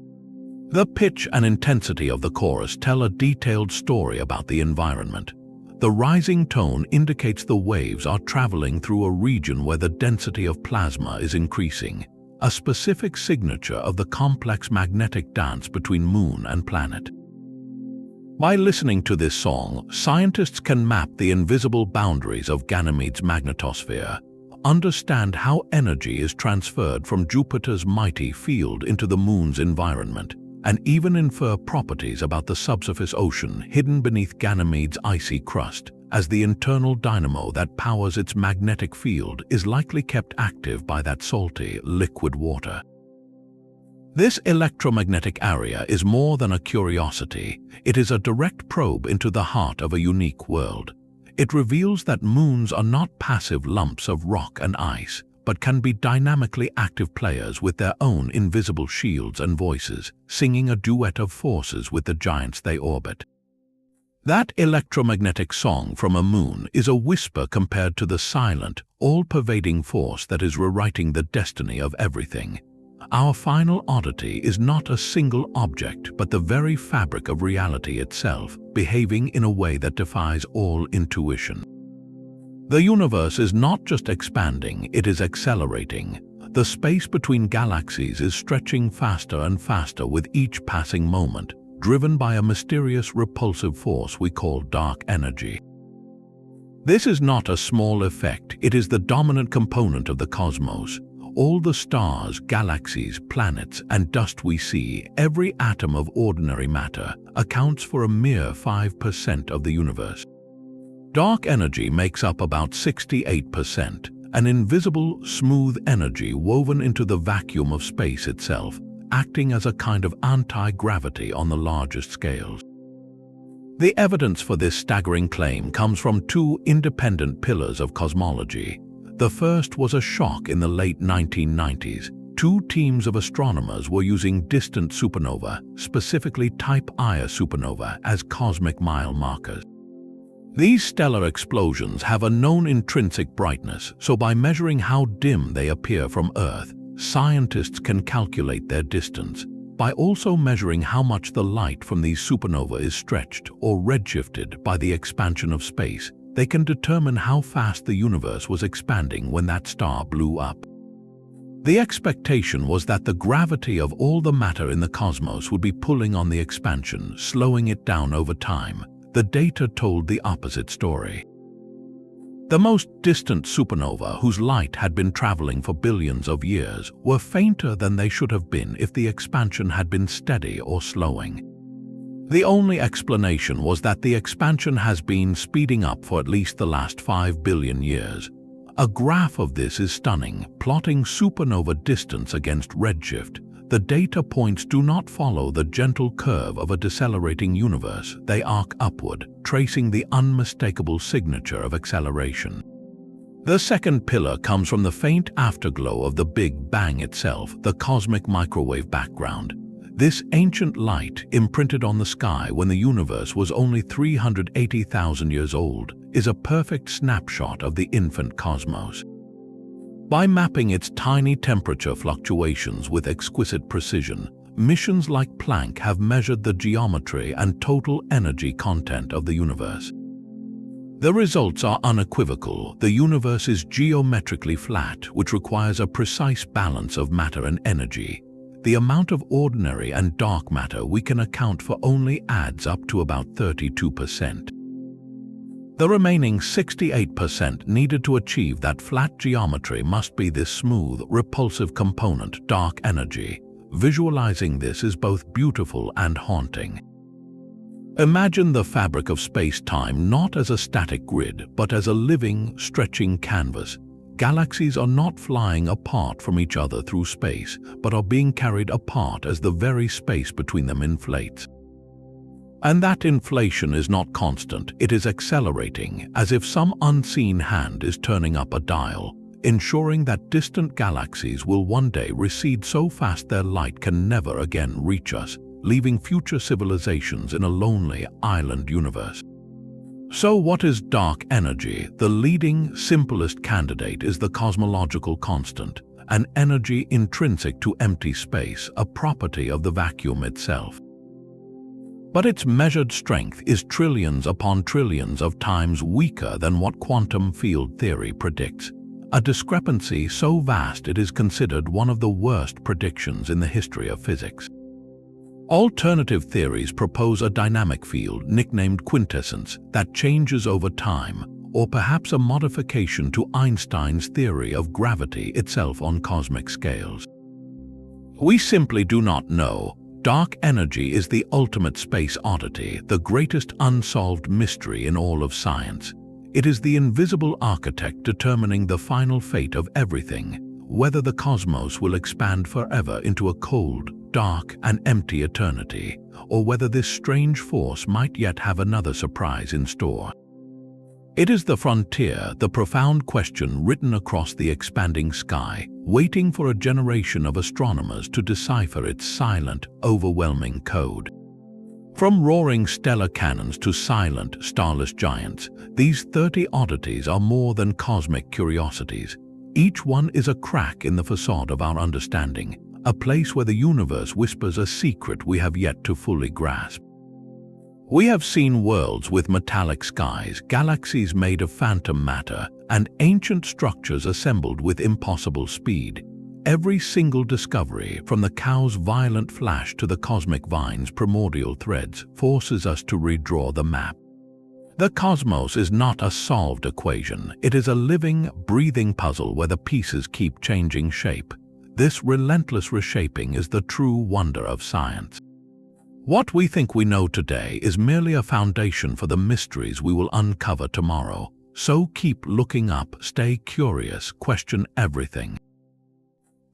The pitch and intensity of the chorus tell a detailed story about the environment. The rising tone indicates the waves are traveling through a region where the density of plasma is increasing, a specific signature of the complex magnetic dance between moon and planet. By listening to this song, scientists can map the invisible boundaries of Ganymede's magnetosphere, understand how energy is transferred from Jupiter's mighty field into the moon's environment, and even infer properties about the subsurface ocean hidden beneath Ganymede's icy crust, as the internal dynamo that powers its magnetic field is likely kept active by that salty, liquid water. This electromagnetic area is more than a curiosity. It is a direct probe into the heart of a unique world. It reveals that moons are not passive lumps of rock and ice, but can be dynamically active players with their own invisible shields and voices, singing a duet of forces with the giants they orbit. That electromagnetic song from a moon is a whisper compared to the silent, all-pervading force that is rewriting the destiny of everything. Our final oddity is not a single object, but the very fabric of reality itself, behaving in a way that defies all intuition. The universe is not just expanding, it is accelerating. The space between galaxies is stretching faster and faster with each passing moment, driven by a mysterious repulsive force we call dark energy. This is not a small effect, it is the dominant component of the cosmos. All the stars, galaxies, planets, and dust we see, every atom of ordinary matter, accounts for a mere 5% of the universe. Dark energy makes up about 68%, an invisible, smooth energy woven into the vacuum of space itself, acting as a kind of anti-gravity on the largest scales. The evidence for this staggering claim comes from two independent pillars of cosmology. The first was a shock in the late 1990s. Two teams of astronomers were using distant supernova, specifically Type Ia supernova, as cosmic mile markers. These stellar explosions have a known intrinsic brightness, so by measuring how dim they appear from Earth, scientists can calculate their distance. By also measuring how much the light from these supernovae is stretched or redshifted by the expansion of space, they can determine how fast the universe was expanding when that star blew up. The expectation was that the gravity of all the matter in the cosmos would be pulling on the expansion, slowing it down over time. The data told the opposite story. The most distant supernova, whose light had been traveling for billions of years, were fainter than they should have been if the expansion had been steady or slowing. The only explanation was that the expansion has been speeding up for at least the last 5 billion years. A graph of this is stunning, plotting supernova distance against redshift. The data points do not follow the gentle curve of a decelerating universe, they arc upward, tracing the unmistakable signature of acceleration. The second pillar comes from the faint afterglow of the Big Bang itself, the cosmic microwave background. This ancient light, imprinted on the sky when the universe was only 380,000 years old, is a perfect snapshot of the infant cosmos. By mapping its tiny temperature fluctuations with exquisite precision, missions like Planck have measured the geometry and total energy content of the universe. The results are unequivocal. The universe is geometrically flat, which requires a precise balance of matter and energy. The amount of ordinary and dark matter we can account for only adds up to about 32%. The remaining 68% needed to achieve that flat geometry must be this smooth, repulsive component, dark energy. Visualizing this is both beautiful and haunting. Imagine the fabric of space-time not as a static grid, but as a living, stretching canvas. Galaxies are not flying apart from each other through space, but are being carried apart as the very space between them inflates. And that inflation is not constant, it is accelerating, as if some unseen hand is turning up a dial, ensuring that distant galaxies will one day recede so fast their light can never again reach us, leaving future civilizations in a lonely island universe. So what is dark energy? The leading, simplest candidate is the cosmological constant, an energy intrinsic to empty space, a property of the vacuum itself. But its measured strength is trillions upon trillions of times weaker than what quantum field theory predicts, a discrepancy so vast it is considered one of the worst predictions in the history of physics. Alternative theories propose a dynamic field, nicknamed quintessence, that changes over time, or perhaps a modification to Einstein's theory of gravity itself on cosmic scales. We simply do not know. Dark energy is the ultimate space oddity, the greatest unsolved mystery in all of science. It is the invisible architect determining the final fate of everything, whether the cosmos will expand forever into a cold, dark, and empty eternity, or whether this strange force might yet have another surprise in store. It is the frontier, the profound question written across the expanding sky, waiting for a generation of astronomers to decipher its silent, overwhelming code. From roaring stellar cannons to silent, starless giants, these 30 oddities are more than cosmic curiosities. Each one is a crack in the facade of our understanding, a place where the universe whispers a secret we have yet to fully grasp. We have seen worlds with metallic skies, galaxies made of phantom matter, and ancient structures assembled with impossible speed. Every single discovery, from the cow's violent flash to the cosmic vine's primordial threads, forces us to redraw the map. The cosmos is not a solved equation. It is a living, breathing puzzle where the pieces keep changing shape. This relentless reshaping is the true wonder of science. What we think we know today is merely a foundation for the mysteries we will uncover tomorrow. So keep looking up, stay curious, question everything.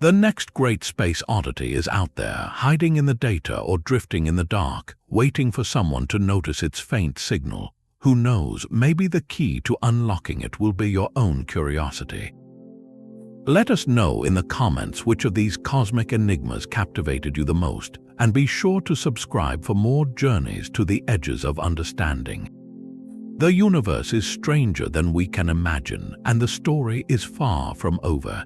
The next great space oddity is out there, hiding in the data or drifting in the dark, waiting for someone to notice its faint signal. Who knows, maybe the key to unlocking it will be your own curiosity. Let us know in the comments which of these cosmic enigmas captivated you the most, and be sure to subscribe for more journeys to the edges of understanding. The universe is stranger than we can imagine, and the story is far from over.